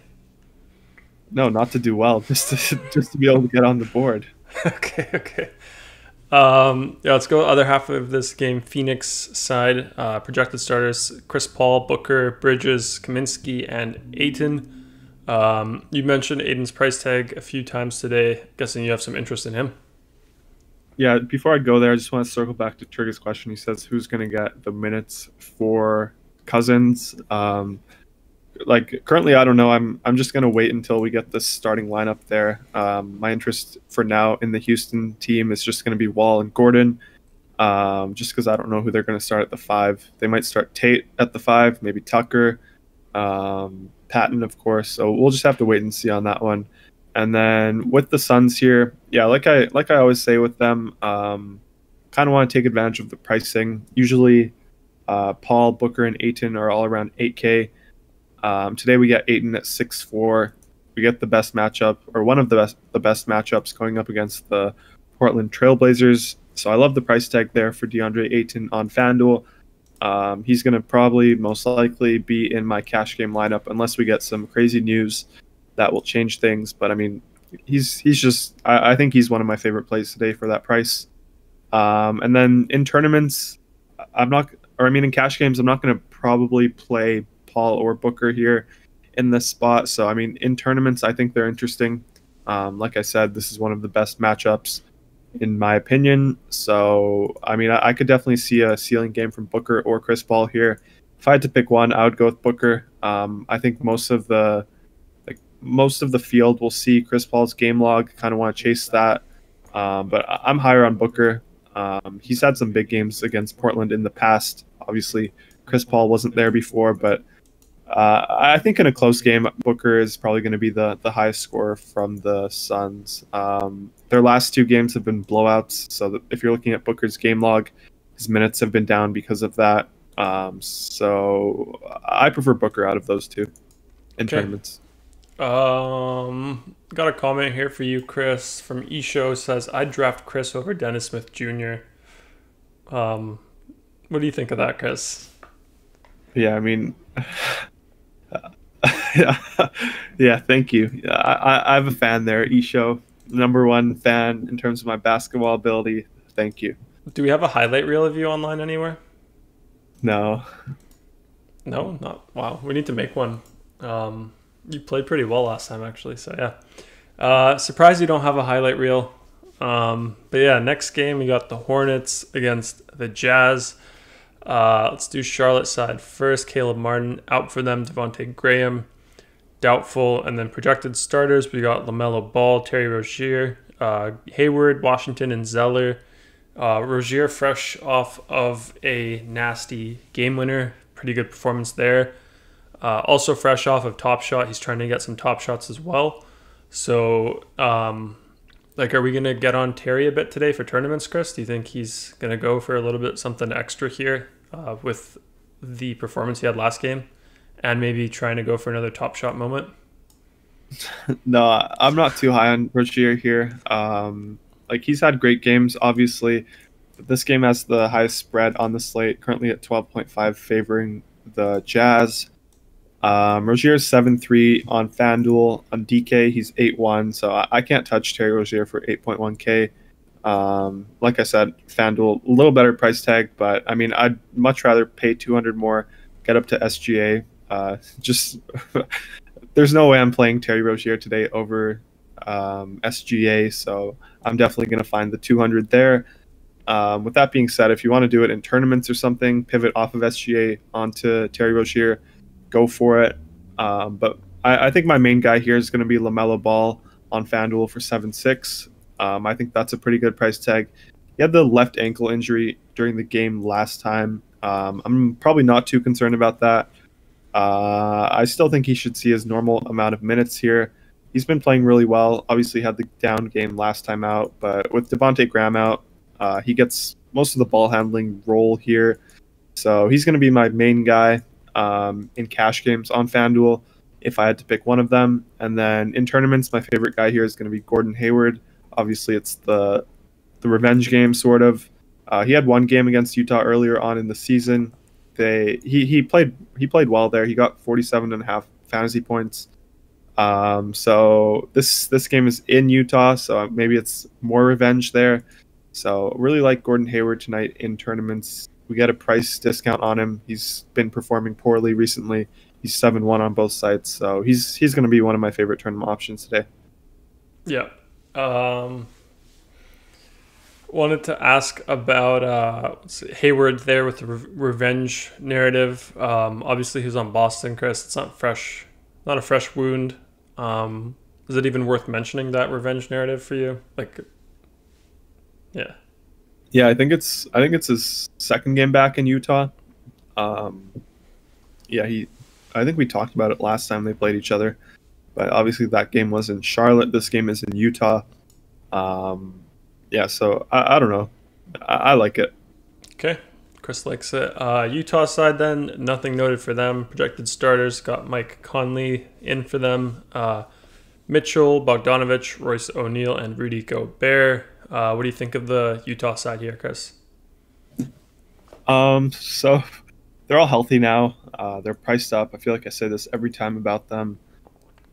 No, not to do well, just to be able to get on the board. Okay. Yeah, let's go other half of this game. Phoenix side, projected starters: Chris Paul, Booker, Bridges, Kaminsky, and Ayton. You mentioned Ayton's price tag a few times today. Guessing you have some interest in him. Yeah, before I go there, I just want to circle back to Trigger's question. He says, who's going to get the minutes for Cousins? like currently, I don't know. I'm just gonna wait until we get this starting lineup there. My interest for now in the Houston team is just gonna be Wall and Gordon. Just because I don't know who they're gonna start at the 5. They might start Tate at the 5, maybe Tucker, Patton, of course. So we'll just have to wait and see on that one. And then with the Suns here, yeah, like I always say with them, kind of want to take advantage of the pricing. Usually, Paul, Booker, and Ayton are all around 8K. Today we got Ayton at 6'4". We get the best matchup, or one of the best matchups, going up against the Portland Trailblazers. So I love the price tag there for DeAndre Ayton on FanDuel. He's going to probably most likely be in my cash game lineup unless we get some crazy news that will change things. But I mean, he's just I think he's one of my favorite plays today for that price. And then in tournaments, in cash games, I'm not going to probably play Paul or Booker here in this spot. So I mean, in tournaments, I think they're interesting. Like I said, this is one of the best matchups in my opinion. So I mean, I could definitely see a ceiling game from Booker or Chris Paul here. If I had to pick one, I would go with Booker. I think most of the field will see Chris Paul's game log, kind of want to chase that. But I'm higher on Booker. He's had some big games against Portland in the past. Obviously, Chris Paul wasn't there before, but I think in a close game, Booker is probably going to be the highest scorer from the Suns. Their last 2 games have been blowouts, so if you're looking at Booker's game log, his minutes have been down because of that. So I prefer Booker out of those 2 in tournaments. Got a comment here for you, Chris, from eShow. Says, I'd draft Chris over Dennis Smith Jr. What do you think of that, Chris? Yeah, I mean, yeah, thank you. I have a fan there, eShow, #1 fan in terms of my basketball ability. Thank you. Do we have a highlight reel of you online anywhere? No. No, not. Wow, we need to make one. You played pretty well last time, actually. So yeah, surprised you don't have a highlight reel. But yeah, next game we got the Hornets against the Jazz. Let's do Charlotte side first. Caleb Martin out for them. Devontae Graham doubtful, and then projected starters we got LaMelo Ball, Terry Rozier, Hayward, Washington, and Zeller. Rozier fresh off of a nasty game winner, pretty good performance there. Also fresh off of Top Shot. He's trying to get some top shots as well. So, are we going to get on Terry a bit today for tournaments, Chris? Do you think he's going to go for a little bit something extra here with the performance he had last game and maybe trying to go for another Top Shot moment? No, I'm not too high on Rozier here. He's had great games, obviously. This game has the highest spread on the slate, currently at 12.5, favoring the Jazz. Rozier is 7-3 on FanDuel. On DK, he's 8-1, so I can't touch Terry Rozier for 8.1K. Like I said, FanDuel, a little better price tag, but I mean, I'd much rather pay 200 more, get up to SGA. There's no way I'm playing Terry Rozier today over SGA, so I'm definitely going to find the 200 there. With that being said, if you want to do it in tournaments or something, pivot off of SGA onto Terry Rozier, go for it. But I think my main guy here is going to be LaMelo Ball on FanDuel for 7.6. I think that's a pretty good price tag. He had the left ankle injury during the game last time. I'm probably not too concerned about that. I still think he should see his normal amount of minutes here. He's been playing really well. Obviously had the down game last time out, but with Devontae Graham out, he gets most of the ball handling role here. So he's going to be my main guy in cash games on FanDuel if I had to pick one of them. And then in tournaments, my favorite guy here is going to be Gordon Hayward. Obviously, it's the revenge game, sort of. He had one game against Utah earlier on in the season. He played well there. He got 47.5 fantasy points. So this game is in Utah, so maybe it's more revenge there. So really like Gordon Hayward tonight in tournaments. We get a price discount on him. He's been performing poorly recently. He's 7-1 on both sides, so he's going to be one of my favorite tournament options today. Yeah. Wanted to ask about Hayward there with the revenge narrative. Obviously, he's on Boston, Chris. It's not fresh, not a fresh wound. Is it even worth mentioning that revenge narrative for you? Like, yeah. Yeah, I think it's his second game back in Utah. Um, yeah, I think we talked about it last time they played each other, but obviously that game was in Charlotte. This game is in Utah. Um, yeah, so I don't know. I like it. Okay. Chris likes it. Utah side then, nothing noted for them. Projected starters got Mike Conley in for them. Mitchell, Bogdanovich, Royce O'Neal, and Rudy Gobert. What do you think of the Utah side here, Chris? So they're all healthy now. They're priced up. I feel like I say this every time about them.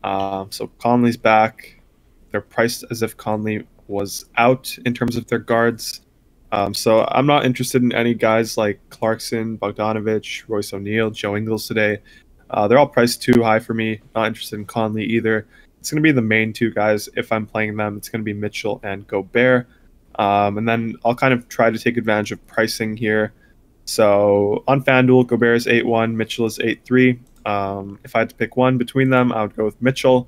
So Conley's back. They're priced as if Conley was out in terms of their guards. So I'm not interested in any guys like Clarkson, Bogdanovich, Royce O'Neal, Joe Ingles today. They're all priced too high for me. Not interested in Conley either. It's going to be the main two guys if I'm playing them. It's going to be Mitchell and Gobert. And then I'll kind of try to take advantage of pricing here. So on FanDuel, Gobert is 8-1, Mitchell is 8-3. If I had to pick one between them, I would go with Mitchell.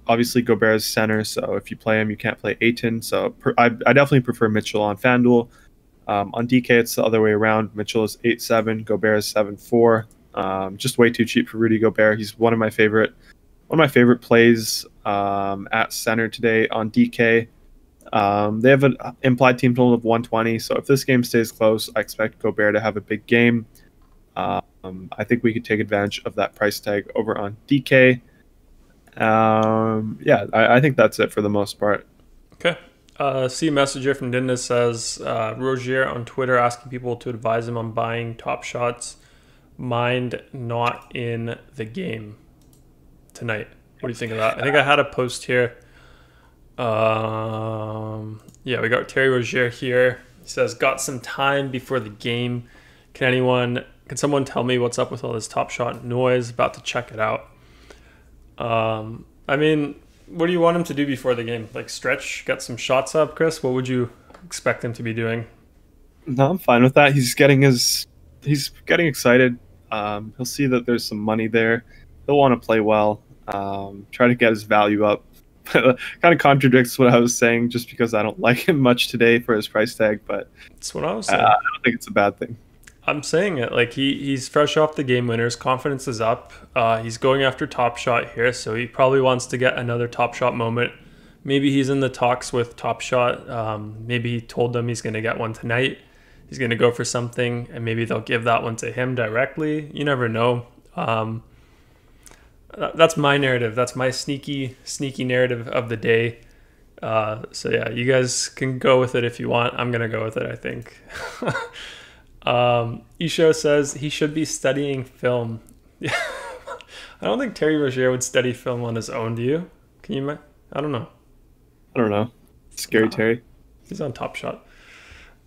Obviously, Gobert is center, so if you play him, you can't play Ayton. So I definitely prefer Mitchell on FanDuel. On DK, it's the other way around. Mitchell is 8-7, Gobert is 7-4. Just way too cheap for Rudy Gobert. He's one of my favorite plays at center today on DK. They have an implied team total of 120, so if this game stays close, I expect Gobert to have a big game. I think we could take advantage of that price tag over on DK. Yeah, I think that's it for the most part. Okay. See a message here from Dinda says Rozier on Twitter asking people to advise him on buying top shots. Mind not in the game tonight. What do you think of that? I think I had a post here. Yeah, we got Terry Rozier here. He says, got some time before the game. Can someone tell me what's up with all this top shot noise? About to check it out. I mean, what do you want him to do before the game? Like stretch, get some shots up, Chris? What would you expect him to be doing? No, I'm fine with that. He's getting excited. He'll see that there's some money there. He'll want to play well. Try to get his value up. Kind of contradicts what I was saying, just because I don't like him much today for his price tag. But that's what I was saying. I don't think it's a bad thing. I'm saying it like he's fresh off the game winners. Confidence is up. He's going after Top Shot here, so he probably wants to get another Top Shot moment. Maybe he's in the talks with Top Shot. Maybe he told them he's going to get one tonight. He's going to go for something, and maybe they'll give that one to him directly. You never know. That's my narrative. That's my sneaky narrative of the day. So yeah, you guys can go with it if you want. I'm going to go with it, I think. Isho says he should be studying film. I don't think Terry Rozier would study film on his own. Do you? Can you? I don't know. Scary Terry. He's on Top Shot.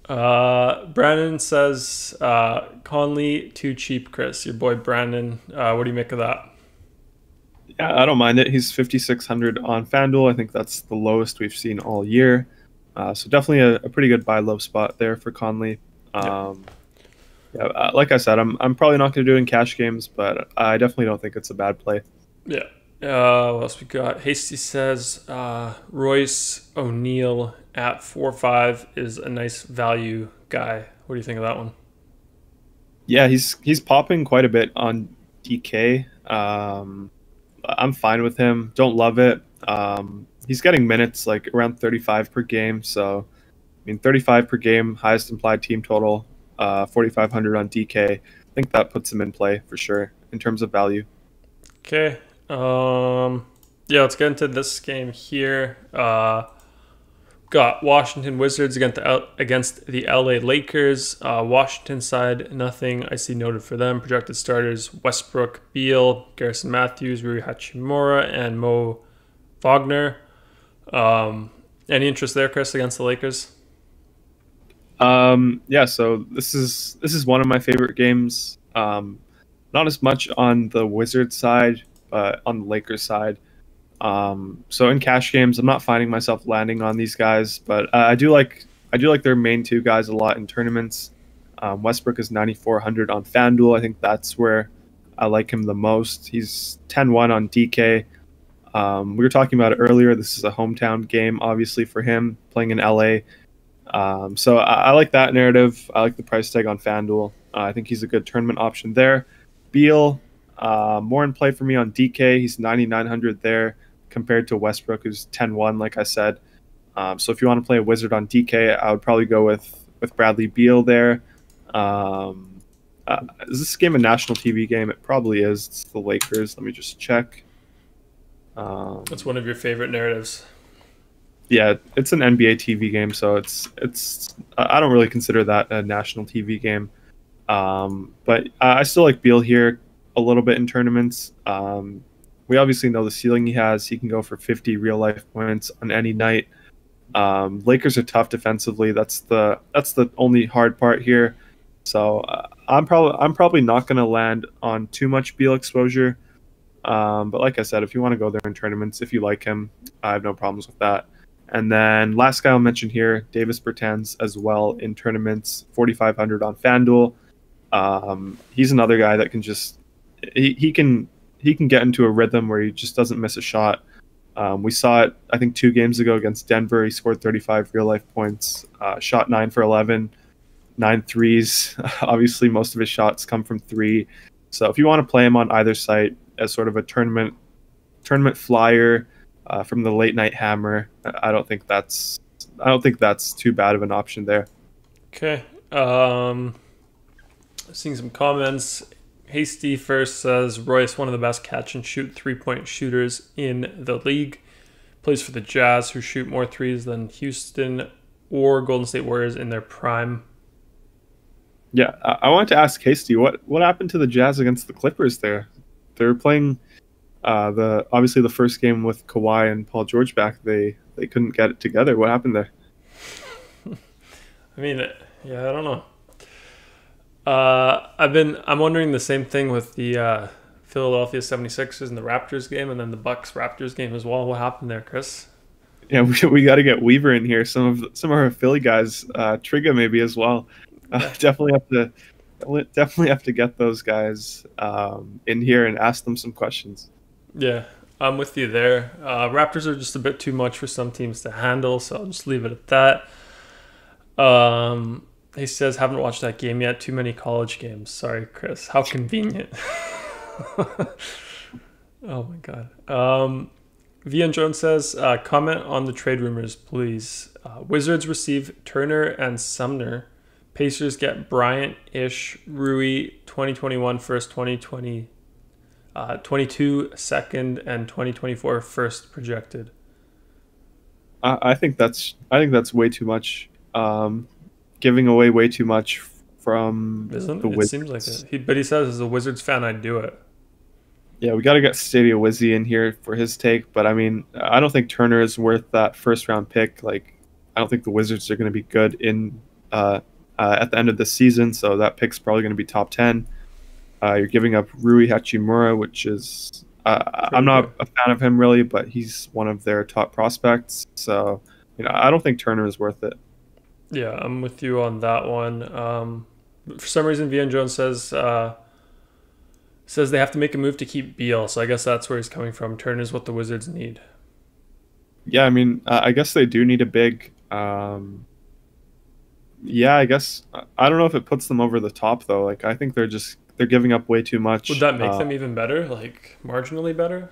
Brandon says Conley too cheap. Chris, your boy Brandon. What do you make of that? Yeah, I don't mind it. He's 5,600 on FanDuel. I think that's the lowest we've seen all year. So definitely a pretty good buy low spot there for Conley. Yeah, like I said, I'm probably not going to do it in cash games, but I definitely don't think it's a bad play. Yeah. What else we got? Hasty says Royce O'Neal at 4.5 is a nice value guy. What do you think of that one? Yeah, he's popping quite a bit on DK. I'm fine with him. Don't love it. He's getting minutes like around 35 per game. So, I mean, 35 per game, highest implied team total, 4,500 on DK. I think that puts him in play for sure in terms of value. Okay. Yeah, let's get into this game here. Got Washington Wizards against the LA Lakers. Washington side, nothing I see noted for them. Projected starters: Westbrook, Beal, Garrison Matthews, Rui Hachimura, and Mo Wagner. Any interest there, Chris, against the Lakers? Yeah, so this is one of my favorite games. Not as much on the Wizards side, but on the Lakers side. So in cash games, I'm not finding myself landing on these guys, but I do like I do like their main two guys a lot in tournaments. Westbrook is 9,400 on FanDuel. I think that's where I like him the most. He's 10-1 on DK. We were talking about it earlier. This is a hometown game, obviously, for him playing in LA. So I like that narrative. I like the price tag on FanDuel. I think he's a good tournament option there. Beal, more in play for me on DK. He's 9,900 there compared to Westbrook, who's 10-1, like I said. So if you want to play a wizard on DK, I would probably go with Bradley Beal there. Is this game a national TV game? It probably is. It's the Lakers. Let me just check. That's one of your favorite narratives. Yeah, it's an NBA TV game, so it's. I don't really consider that a national TV game, but I still like Beal here a little bit in tournaments. We obviously know the ceiling he has. He can go for 50 real life points on any night. Lakers are tough defensively. That's the only hard part here. So I'm probably not going to land on too much Beal exposure. But like I said, if you want to go there in tournaments, if you like him, I have no problems with that. And then last guy I'll mention here, Davis Bertans as well in tournaments, 4,500 on FanDuel. He's another guy that can just he can get into a rhythm where he just doesn't miss a shot. We saw it, I think, 2 games ago against Denver. He scored 35 real life points, shot 9 for 11, 9 threes. Obviously, most of his shots come from 3. So if you want to play him on either site as sort of a tournament flyer from the late night hammer, I don't think that's too bad of an option there. Okay. Seeing some comments. Hasty first says Royce, one of the best catch and shoot 3-point shooters in the league. Plays for the Jazz, who shoot more threes than Houston or Golden State Warriors in their prime. Yeah, I wanted to ask Hasty, what happened to the Jazz against the Clippers there? They were playing obviously the first game with Kawhi and Paul George back. They couldn't get it together. What happened there? I mean, yeah, I don't know. I'm wondering the same thing with the Philadelphia 76ers and the Raptors game, and then the Bucks Raptors game as well. What happened there, Chris? Yeah, we got to get Weaver in here. Some of our Philly guys, Trigga maybe as well. Definitely have to get those guys in here and ask them some questions. Yeah, I'm with you there. Raptors are just a bit too much for some teams to handle, so I'll just leave it at that. He says, haven't watched that game yet. Too many college games. Sorry, Chris. How convenient. Oh, my God. Vian Jones says, comment on the trade rumors, please. Wizards receive Turner and Sumner. Pacers get Bryant, Ish, Rui, 2021 first, 2020, 22 second, and 2024 first projected. I think that's way too much. Giving away way too much from Isn't the it? Wizards. Seems like it. But he says, as a Wizards fan, I'd do it. Yeah, we got to get Stadia Wizzy in here for his take. But I mean, I don't think Turner is worth that first round pick. Like, I don't think the Wizards are going to be good in at the end of the season. So that pick's probably going to be top 10. You're giving up Rui Hachimura, which is I'm not a fan of him really, but he's one of their top prospects. So I don't think Turner is worth it. Yeah, I'm with you on that one. For some reason, Vian Jones says they have to make a move to keep Beal. So I guess that's where he's coming from. Turner is what the Wizards need. Yeah, I mean, I guess they do need a big. Yeah, I guess I don't know if it puts them over the top though. Like I think they're giving up way too much. Would that make them even better? Like marginally better?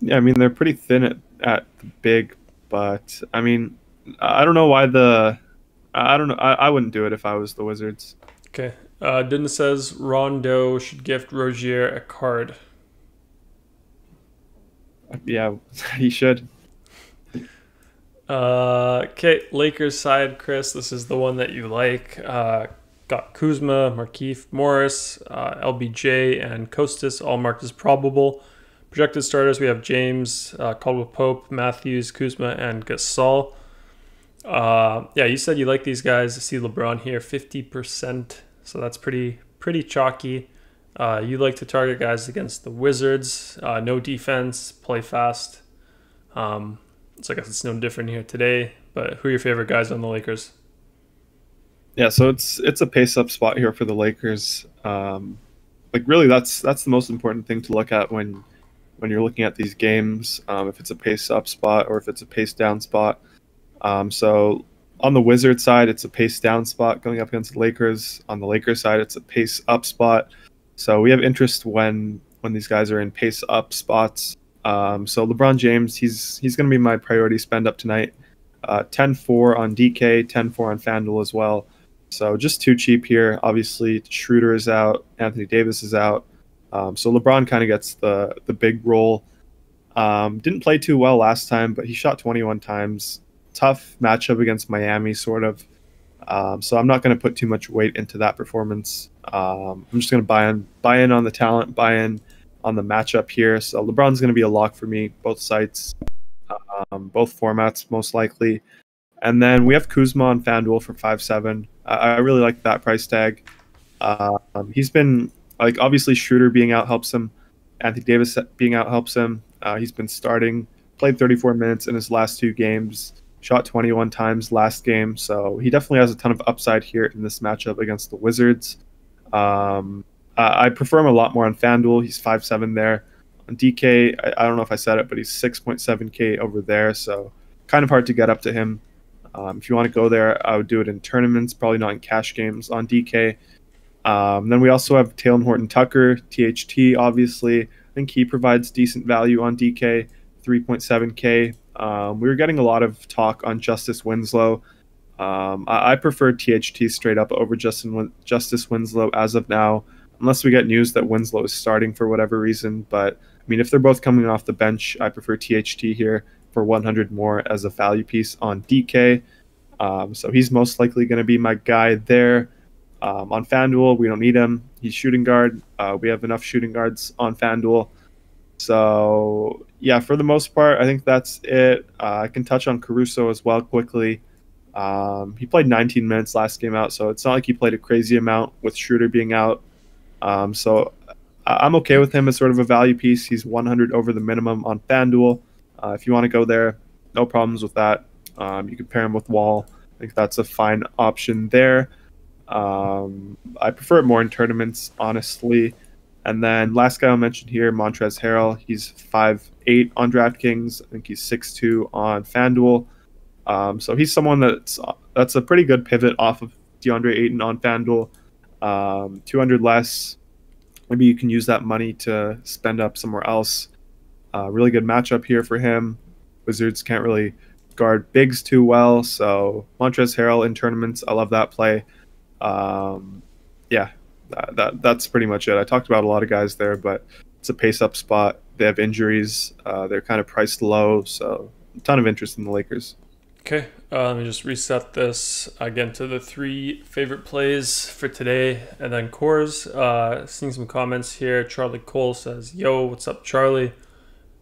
Yeah, I mean they're pretty thin at the big, but I mean I don't know why I don't know. I wouldn't do it if I was the Wizards. Okay. Dinda says Rondo should gift Rozier a card. Yeah, he should. Okay, Lakers side, Chris. This is the one that you like. Got Kuzma, Markieff Morris, LBJ, and Kostas all marked as probable. Projected starters, we have James, Caldwell Pope, Matthews, Kuzma, and Gasol. Yeah, you said you like these guys. I see LeBron here, 50%. So that's pretty chalky. You like to target guys against the Wizards. No defense, play fast. So I guess it's no different here today. But who are your favorite guys on the Lakers? Yeah, so it's a pace up spot here for the Lakers. Like really, that's the most important thing to look at when you're looking at these games. If it's a pace up spot or if it's a pace down spot. So on the Wizards side, it's a pace down spot going up against the Lakers. On the Lakers side, it's a pace up spot. So we have interest when these guys are in pace up spots. So LeBron James, he's going to be my priority spend up tonight. 10-4 on DK, 10-4 on FanDuel as well. So just too cheap here. Obviously, Schroeder is out, Anthony Davis is out. So LeBron kind of gets the big role. Didn't play too well last time, but he shot 21 times. Tough matchup against Miami, sort of. So I'm not going to put too much weight into that performance. I'm just going to buy in on the talent, buy in on the matchup here. So LeBron's going to be a lock for me, both sites, both formats most likely. And then we have Kuzma on FanDuel for 5.7. I really like that price tag. He's been, like, obviously Schroeder being out helps him. Anthony Davis being out helps him. He's been starting, played 34 minutes in his last 2 games, shot 21 times last game. So he definitely has a ton of upside here in this matchup against the Wizards. I prefer him a lot more on FanDuel. He's 5.7 there. On DK, I don't know if I said it, but he's 6.7K over there. So kind of hard to get up to him. If you want to go there, I would do it in tournaments, probably not in cash games on DK. Then we also have Talen Horton-Tucker, THT, obviously. I think he provides decent value on DK, 3.7K. We were getting a lot of talk on Justice Winslow. I prefer THT straight up over Justice Winslow as of now, unless we get news that Winslow is starting for whatever reason. But, I mean, if they're both coming off the bench, I prefer THT here for 100 more as a value piece on DK. So he's most likely going to be my guy there. On FanDuel, we don't need him. He's shooting guard. We have enough shooting guards on FanDuel. So, yeah, for the most part, I think that's it. I can touch on Caruso as well quickly. He played 19 minutes last game out, so it's not like he played a crazy amount with Schroeder being out. So I'm okay with him as sort of a value piece. He's 100 over the minimum on FanDuel. If you want to go there, no problems with that. You can pair him with Wall. I think that's a fine option there. I prefer it more in tournaments, honestly. And then last guy I'll mention here, Montrezl Harrell. He's 5'8" on DraftKings. I think he's 6'2" on FanDuel. So he's someone that's a pretty good pivot off of DeAndre Ayton on FanDuel. 200 less. Maybe you can use that money to spend up somewhere else. Really good matchup here for him. Wizards can't really guard bigs too well, so Montrezl Harrell in tournaments, I love that play. Yeah, that's pretty much it. I talked about a lot of guys there, but it's a pace-up spot. They have injuries. They're kind of priced low, so a ton of interest in the Lakers. Okay, let me just reset this again to the 3 favorite plays for today, and then cores. Seeing some comments here. Charlie Cole says, "Yo, what's up, Charlie?"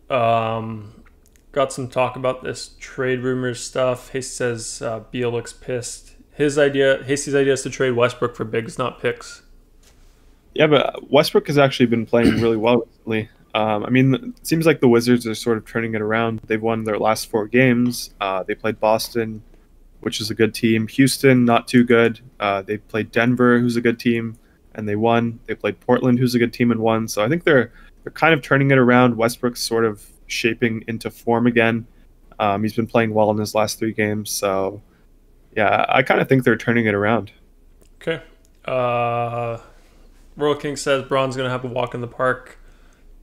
Got some talk about this trade rumors stuff. Hasty says Beal looks pissed. Hasty's idea is to trade Westbrook for bigs, not picks. Yeah, but Westbrook has actually been playing really well recently. I mean, it seems like the Wizards are sort of turning it around. They've won their last 4 games. They played Boston, which is a good team. Houston, not too good. They played Denver, who's a good team, and they won. They played Portland, who's a good team, and won. So I think they're kind of turning it around. Westbrook's sort of shaping into form again. He's been playing well in his last 3 games. So, yeah, I kind of think they're turning it around. Okay. Royal King says Braun's going to have a walk in the park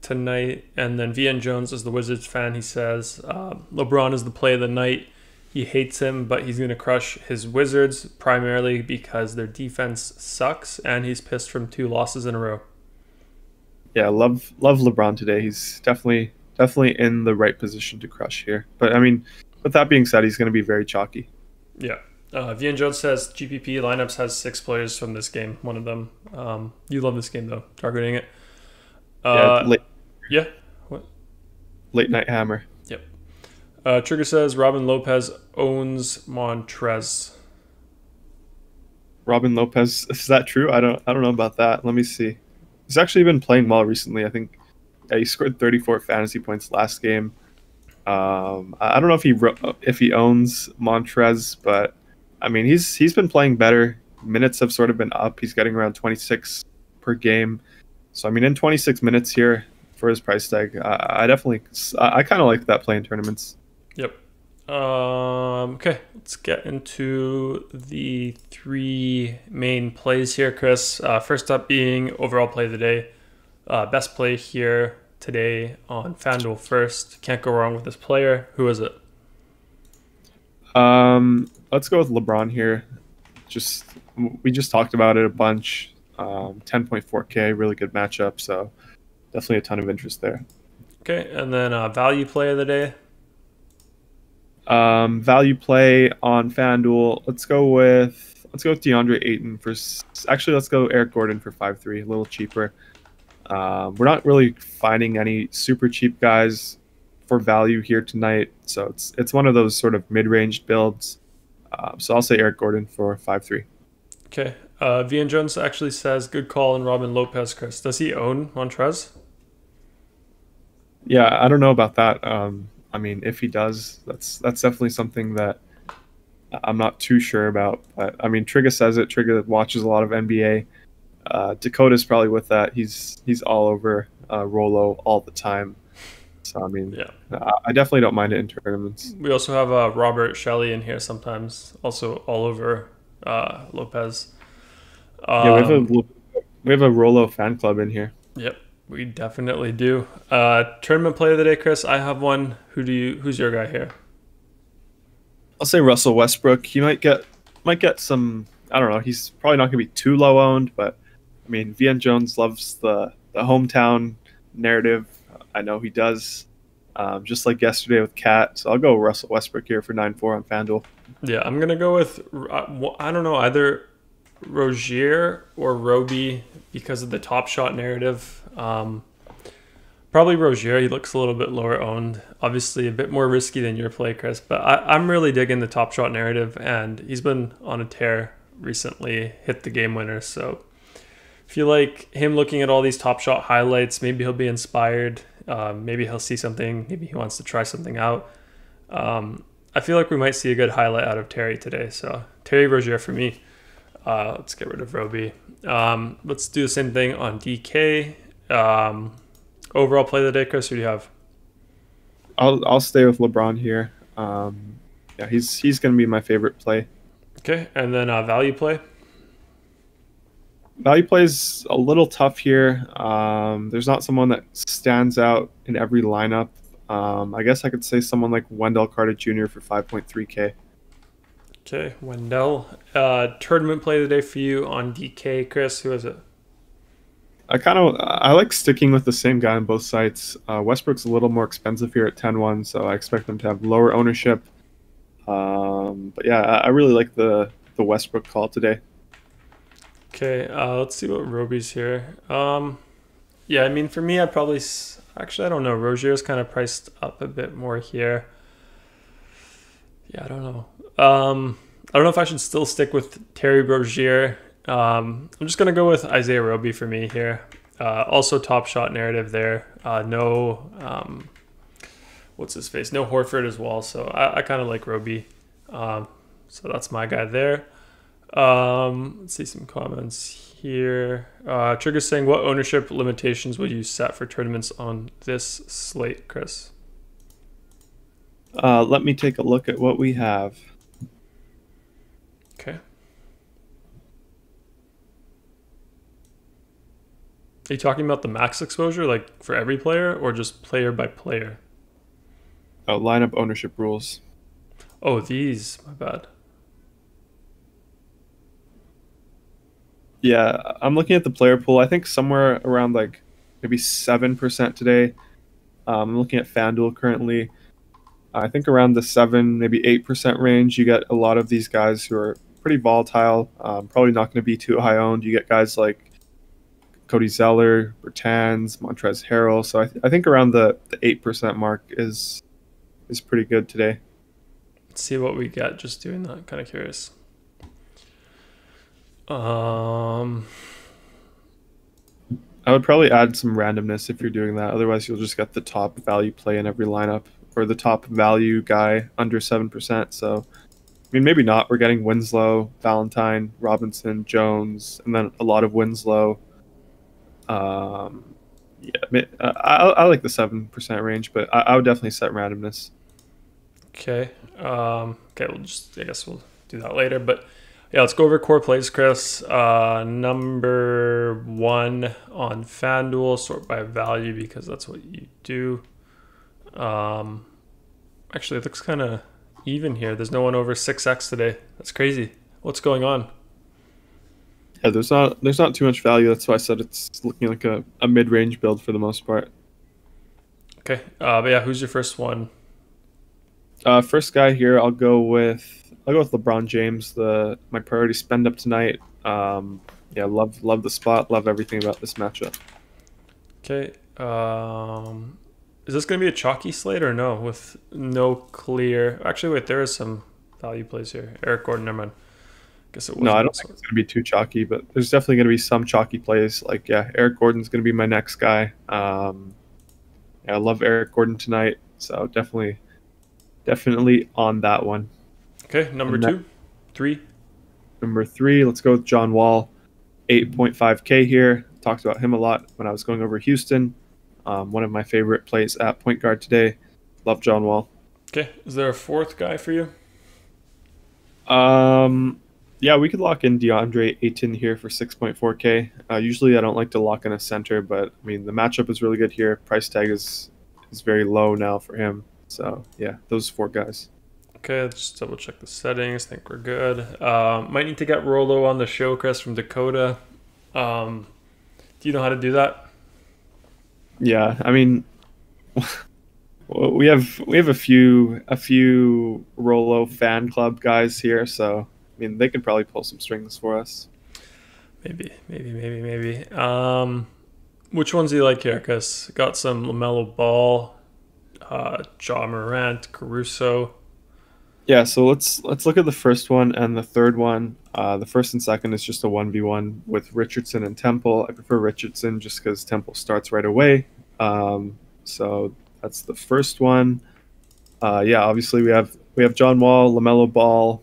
tonight. And then VN Jones is the Wizards fan. He says LeBron is the play of the night. He hates him, but he's going to crush his Wizards primarily because their defense sucks, and he's pissed from 2 losses in a row. Yeah, love LeBron today. He's definitely in the right position to crush here. But, I mean, with that being said, he's going to be very chalky. Yeah. VN Jones says GPP lineups has 6 players from this game. One of them. You love this game, though. Targeting it. Yeah. What? Late night hammer. Yep. Trigger says Robin Lopez owns Montrez. Robin Lopez, is that true? I don't know about that. Let me see. He's actually been playing well recently. I think he scored 34 fantasy points last game. I don't know if he owns Montrez, but I mean he's been playing better. Minutes have sort of been up. He's getting around 26 per game. So I mean, in 26 minutes here for his price tag, I definitely I kind of like that play in tournaments. Yep. Okay, let's get into the three main plays here, Chris. First up being overall play of the day. Best play here today on FanDuel first. Can't go wrong with this player. Who is it? Let's go with LeBron here. We just talked about it a bunch. 10.4K, really good matchup. So definitely a ton of interest there. Okay, and then value play of the day. Value play on FanDuel. Let's go with DeAndre Ayton for. Actually, let's go Eric Gordon for 5.3, a little cheaper. We're not really finding any super cheap guys for value here tonight, so it's one of those sort of mid-range builds. So I'll say Eric Gordon for 5.3. Okay. Vian Jones actually says good call on Robin Lopez, Chris. Does he own Montrez? Yeah, I don't know about that. I mean, if he does, that's definitely something that I'm not too sure about. But I mean, Trigga says it. Trigga watches a lot of NBA. Dakota's probably with that. He's all over Rolo all the time. So I mean, Yeah. I definitely don't mind it in tournaments. We also have Robert Shelley in here sometimes, also all over Lopez. Yeah, we have a Rolo fan club in here. Yep, we definitely do. Tournament play of the day, Chris. I have one. Who's your guy here? I'll say Russell Westbrook. He might get some. I don't know. He's probably not going to be too low owned, but I mean, Vian Jones loves the hometown narrative. I know he does. Just like yesterday with Cat. So I'll go Russell Westbrook here for 9.4 on FanDuel. Yeah, I'm gonna go with I don't know, either Rozier or Roby because of the Top Shot narrative. Probably Rozier. He looks a little bit lower owned. Obviously, a bit more risky than your play, Chris. But I'm really digging the Top Shot narrative, and he's been on a tear recently. Hit the game winner, so I feel like him looking at all these Top Shot highlights, maybe he'll be inspired. Maybe he'll see something. Maybe he wants to try something out. I feel like we might see a good highlight out of Terry today. So Terry Rozier for me. Let's get rid of Roby. Let's do the same thing on DK. Overall play of the day, Chris, who do you have? I'll stay with LeBron here. Yeah, he's going to be my favorite play. Okay, and then value play. Value play is a little tough here. There's not someone that stands out in every lineup. I guess I could say someone like Wendell Carter Jr. for 5.3K. Okay, Wendell. Tournament play of the day for you on DK, Chris. Who is it? I like sticking with the same guy on both sites. Westbrook's a little more expensive here at 10-1, so I expect them to have lower ownership. But yeah, I really like the Westbrook call today. Okay, let's see what Roby's here. Yeah, I mean, for me, I'd probably... Actually, I don't know. Rozier's kind of priced up a bit more here. Yeah, I don't know. I don't know if I should still stick with Terry Rozier. I'm just going to go with Isaiah Roby for me here. Also Top Shot narrative there. No, what's his face? No Horford as well. So I kind of like Roby. So that's my guy there. Let's see some comments here. Trigger saying, what ownership limitations would you set for tournaments on this slate, Chris? Let me take a look at what we have. Okay. Are you talking about the max exposure, like for every player, or just player by player? Lineup ownership rules. Oh, these. My bad. Yeah, I'm looking at the player pool. I think somewhere around like maybe 7% today. I'm looking at FanDuel currently. I think around the 7, maybe 8% range. You get a lot of these guys who are pretty volatile. Probably not going to be too high owned. You get guys like Cody Zeller, Bertans, Montrezl Harrell. So I think around the 8% mark is pretty good today. Let's see what we get just doing that. Kind of curious. I would probably add some randomness if you're doing that. Otherwise, you'll just get the top value play in every lineup. or the top value guy under 7%. So, I mean, maybe not. We're getting Winslow, Valentine, Robinson, Jones, and then a lot of Winslow. I like the 7% range, but I would definitely set randomness. Okay. Okay, I guess we'll do that later. But yeah, let's go over core plays, Chris. Number 1 on FanDuel, sort by value because that's what you do. Actually, it looks kind of even here. There's no one over 6x today. That's crazy. What's going on? Yeah, there's not too much value. That's why I said it's looking like a mid-range build for the most part. Okay. But yeah, who's your first one? First guy here, I'll go with LeBron James. My priority spend up tonight. Yeah, love the spot. Love everything about this matchup. Okay. Is this going to be a chalky slate or no? With no clear. Actually, wait, there is some value plays here. Eric Gordon, never mind. Guess it was. No, I don't think it's going to be too chalky, but there's definitely going to be some chalky plays. Like, yeah, Eric Gordon's going to be my next guy. Yeah, I love Eric Gordon tonight, so definitely on that one. Okay, number 2, 3. Number 3, let's go with John Wall, 8.5K here. Talked about him a lot when I was going over Houston. One of my favorite plays at point guard today. Love John Wall. Okay, is there a fourth guy for you? Yeah, we could lock in DeAndre Ayton here for 6.4K. Usually I don't like to lock in a center, but I mean the matchup is really good here. Price tag is very low now for him. So yeah, those 4 guys. Okay, let's just double check the settings. Think we're good. Might need to get Rolo on the show, Chris, from Dakota. Do you know how to do that? Yeah, I mean, we have a few Rolo fan club guys here, so I mean they could probably pull some strings for us. Maybe. Which ones do you like here? Cause got some LaMelo Ball, Ja Morant, Caruso. Yeah, so let's look at the first one and the third one. The first and second is just a 1v1 with Richardson and Temple. I prefer Richardson just because Temple starts right away. So that's the first one. Yeah, obviously we have John Wall, LaMelo Ball.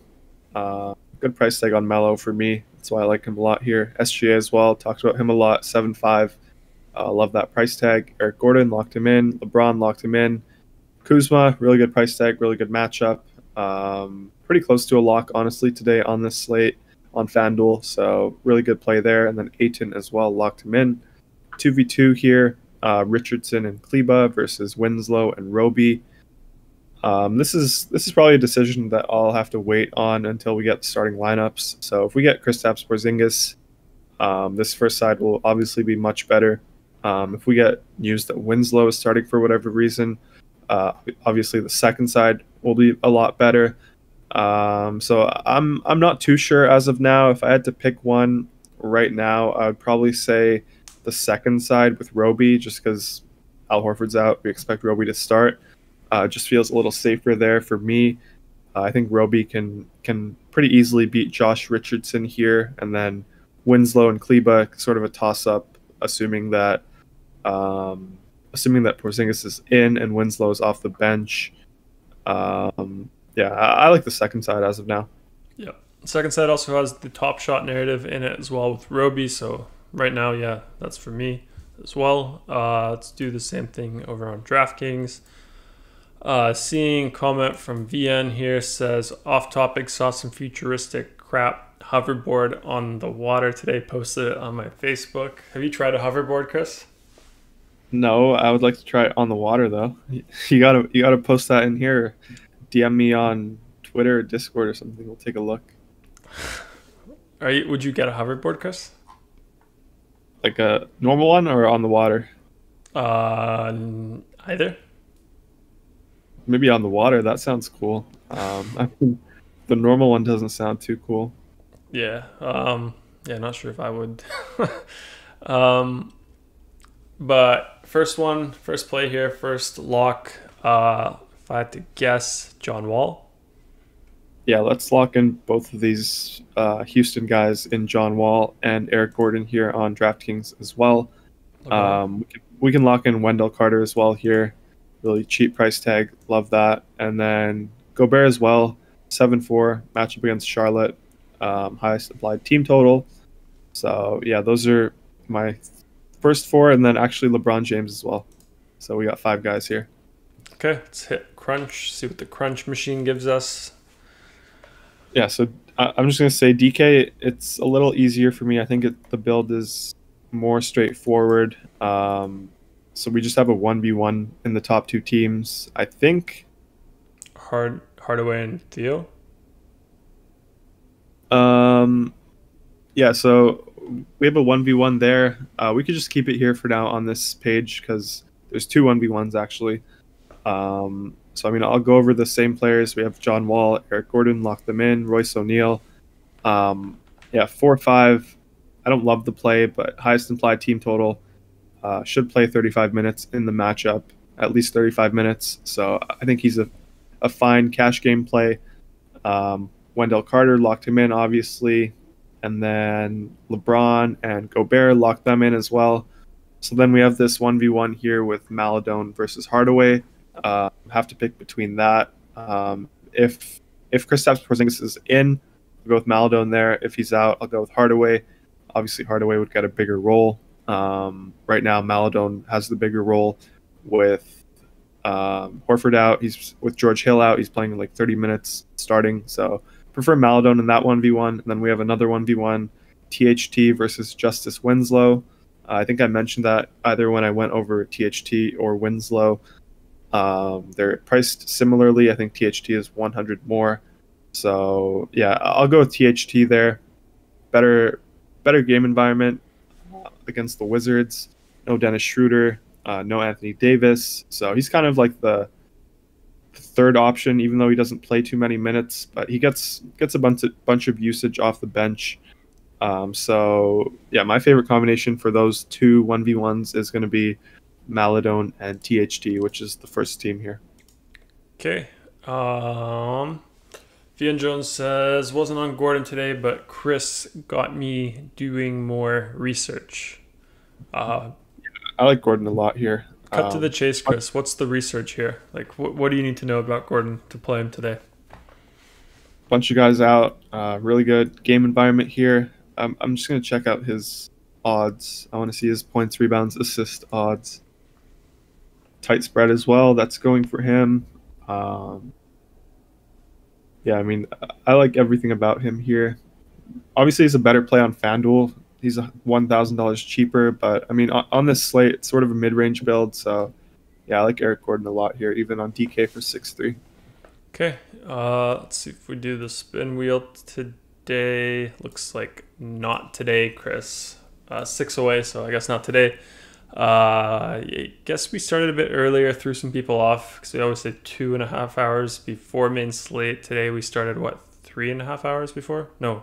Good price tag on Melo for me. That's why I like him a lot here. SGA as well. Talked about him a lot. 7.5. Love that price tag. Eric Gordon locked him in. LeBron locked him in. Kuzma, really good price tag, really good matchup. Pretty close to a lock, honestly, today on this slate on FanDuel. So really good play there. And then Ayton as well, locked him in. 2v2 here, Richardson and Kleba versus Winslow and Roby. This is probably a decision that I'll have to wait on until we get the starting lineups. So if we get Kristaps Porzingis, this first side will obviously be much better. If we get news that Winslow is starting for whatever reason, obviously the second side will be a lot better. So I'm not too sure as of now. If I had to pick one right now, I would probably say the second side with Roby, just because Al Horford's out. We expect Roby to start. Just feels a little safer there for me. I think Roby can pretty easily beat Josh Richardson here, and then Winslow and Kleba sort of a toss-up, assuming that Porzingis is in and Winslow is off the bench. Yeah, I like the second side as of now. Yeah, second side also has the top shot narrative in it as well with Roby. So right now, yeah, that's for me as well. Let's do the same thing over on DraftKings. Seeing comment from VN here says, off topic, saw some futuristic crap hoverboard on the water today, posted it on my Facebook. Have you tried a hoverboard, Chris? No, I would like to try it on the water though. You gotta post that in here. DM me on Twitter or Discord or something. We'll take a look. Would you get a hoverboard, Chris? Like a normal one or on the water? Either. Maybe on the water. That sounds cool. I mean, the normal one doesn't sound too cool. Yeah. Yeah. Not sure if I would. But first play here, first lock. If I had to guess, John Wall. Yeah, let's lock in both of these Houston guys in John Wall and Eric Gordon here on DraftKings as well. Okay. We can lock in Wendell Carter as well here. Really cheap price tag. Love that. And then Gobert as well. 7-4 matchup against Charlotte. Highest applied team total. So yeah, those are my first four, and then actually LeBron James as well. So we got 5 guys here. Okay, let's hit crunch. See what the crunch machine gives us. Yeah, so I'm just gonna say DK. It's a little easier for me. I think the build is more straightforward. So we just have a 1v1 in the top 2 teams. I think. Hardaway and Theo. Yeah, so we have a 1v1 there. We could just keep it here for now on this page because there's 2 1v1s actually. So I mean, I'll go over the same players. We have John Wall, Eric Gordon, lock them in. Royce O'Neal. Yeah, 4-5. I don't love the play, but highest implied team total. Should play 35 minutes in the matchup, at least 35 minutes. So I think he's a fine cash game play. Wendell Carter locked him in, obviously. And then LeBron and Gobert locked them in as well. So then we have this 1v1 here with Maledon versus Hardaway. Have to pick between that. If Kristaps Porzingis is in, I'll go with Maledon there. If he's out, I'll go with Hardaway. Obviously, Hardaway would get a bigger role. Right now, Maledon has the bigger role with Horford out. He's with George Hill out. He's playing like 30 minutes starting. So prefer Maledon in that 1v1. And then we have another 1v1, THT versus Justice Winslow. I think I mentioned that either when I went over THT or Winslow. They're priced similarly. I think THT is 100 more. So yeah, I'll go with THT there. Better game environment against the Wizards. No Dennis Schroeder, no Anthony Davis. So he's kind of like the third option, even though he doesn't play too many minutes, but he gets a bunch of usage off the bench. So yeah, my favorite combination for those 2 1v1s is going to be Maledon and THT, which is the first team here. Okay. Vian Jones says, wasn't on Gordon today, but Chris got me doing more research. I like Gordon a lot here. Cut to the chase, Chris. What's the research here? Like, what do you need to know about Gordon to play him today? Bunch of guys out. Really good game environment here. I'm just going to check out his odds. I want to see his points, rebounds, assist odds. Tight spread as well. That's going for him. Yeah, I mean, I like everything about him here. Obviously, he's a better play on FanDuel. He's $1,000 cheaper, but I mean, on this slate, it's sort of a mid-range build. So, yeah, I like Eric Gordon a lot here, even on DK for 6-3. Okay, let's see if we do the spin wheel today. Looks like not today, Chris. 6 away, so I guess not today. I guess we started a bit earlier, threw some people off because we always say 2.5 hours before main slate. Today we started, what, 3.5 hours before? No.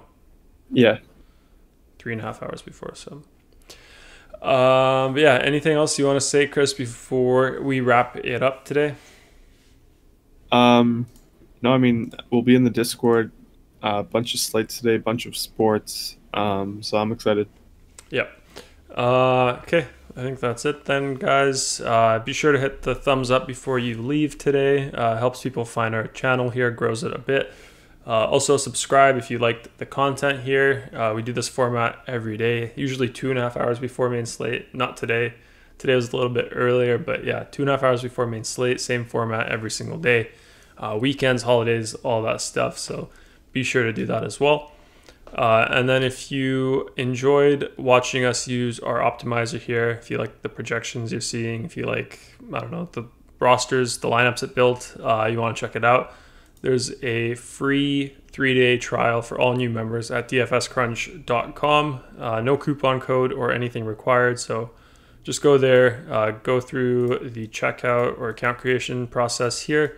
Yeah. 3.5 hours before, so. But yeah, anything else you want to say, Chris, before we wrap it up today? No, I mean, we'll be in the Discord. A bunch of slates today, bunch of sports. So I'm excited. Yep. Okay. I think that's it then, guys. Be sure to hit the thumbs up before you leave today. Helps people find our channel here, grows it a bit. Also subscribe if you liked the content here. We do this format every day, usually 2.5 hours before main slate. Not today. Today was a little bit earlier, but yeah, 2.5 hours before main slate, same format every single day. Weekends, holidays, all that stuff. So be sure to do that as well. And then if you enjoyed watching us use our optimizer here, if you like the projections you're seeing, if you like, I don't know, the rosters, the lineups it built, you want to check it out, there's a free 3-day trial for all new members at dfscrunch.com. No coupon code or anything required. So just go there, go through the checkout or account creation process here,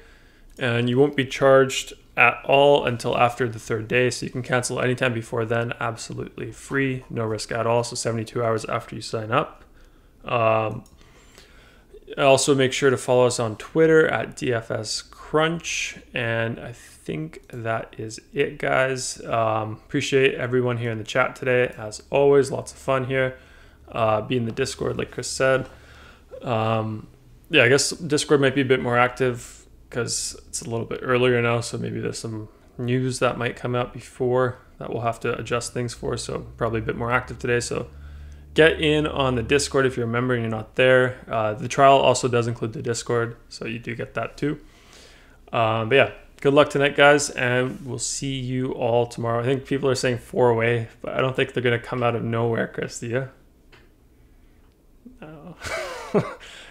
and you won't be charged at all until after the 3rd day. So you can cancel anytime before then, absolutely free, no risk at all. So 72 hours after you sign up. Also make sure to follow us on Twitter at DFS Crunch. And I think that is it, guys. Appreciate everyone here in the chat today. As always, lots of fun here. Be in the Discord, like Chris said. yeah, I guess Discord might be a bit more active because it's a little bit earlier now. So maybe there's some news that might come out before that we'll have to adjust things for. So probably a bit more active today. So get in on the Discord if you're a member and you're not there. The trial also does include the Discord, so you do get that too. But yeah, good luck tonight, guys, and we'll see you all tomorrow. I think people are saying 4 away, but I don't think they're going to come out of nowhere, Chris, do you? No.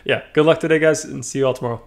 Yeah, good luck today, guys, and see you all tomorrow.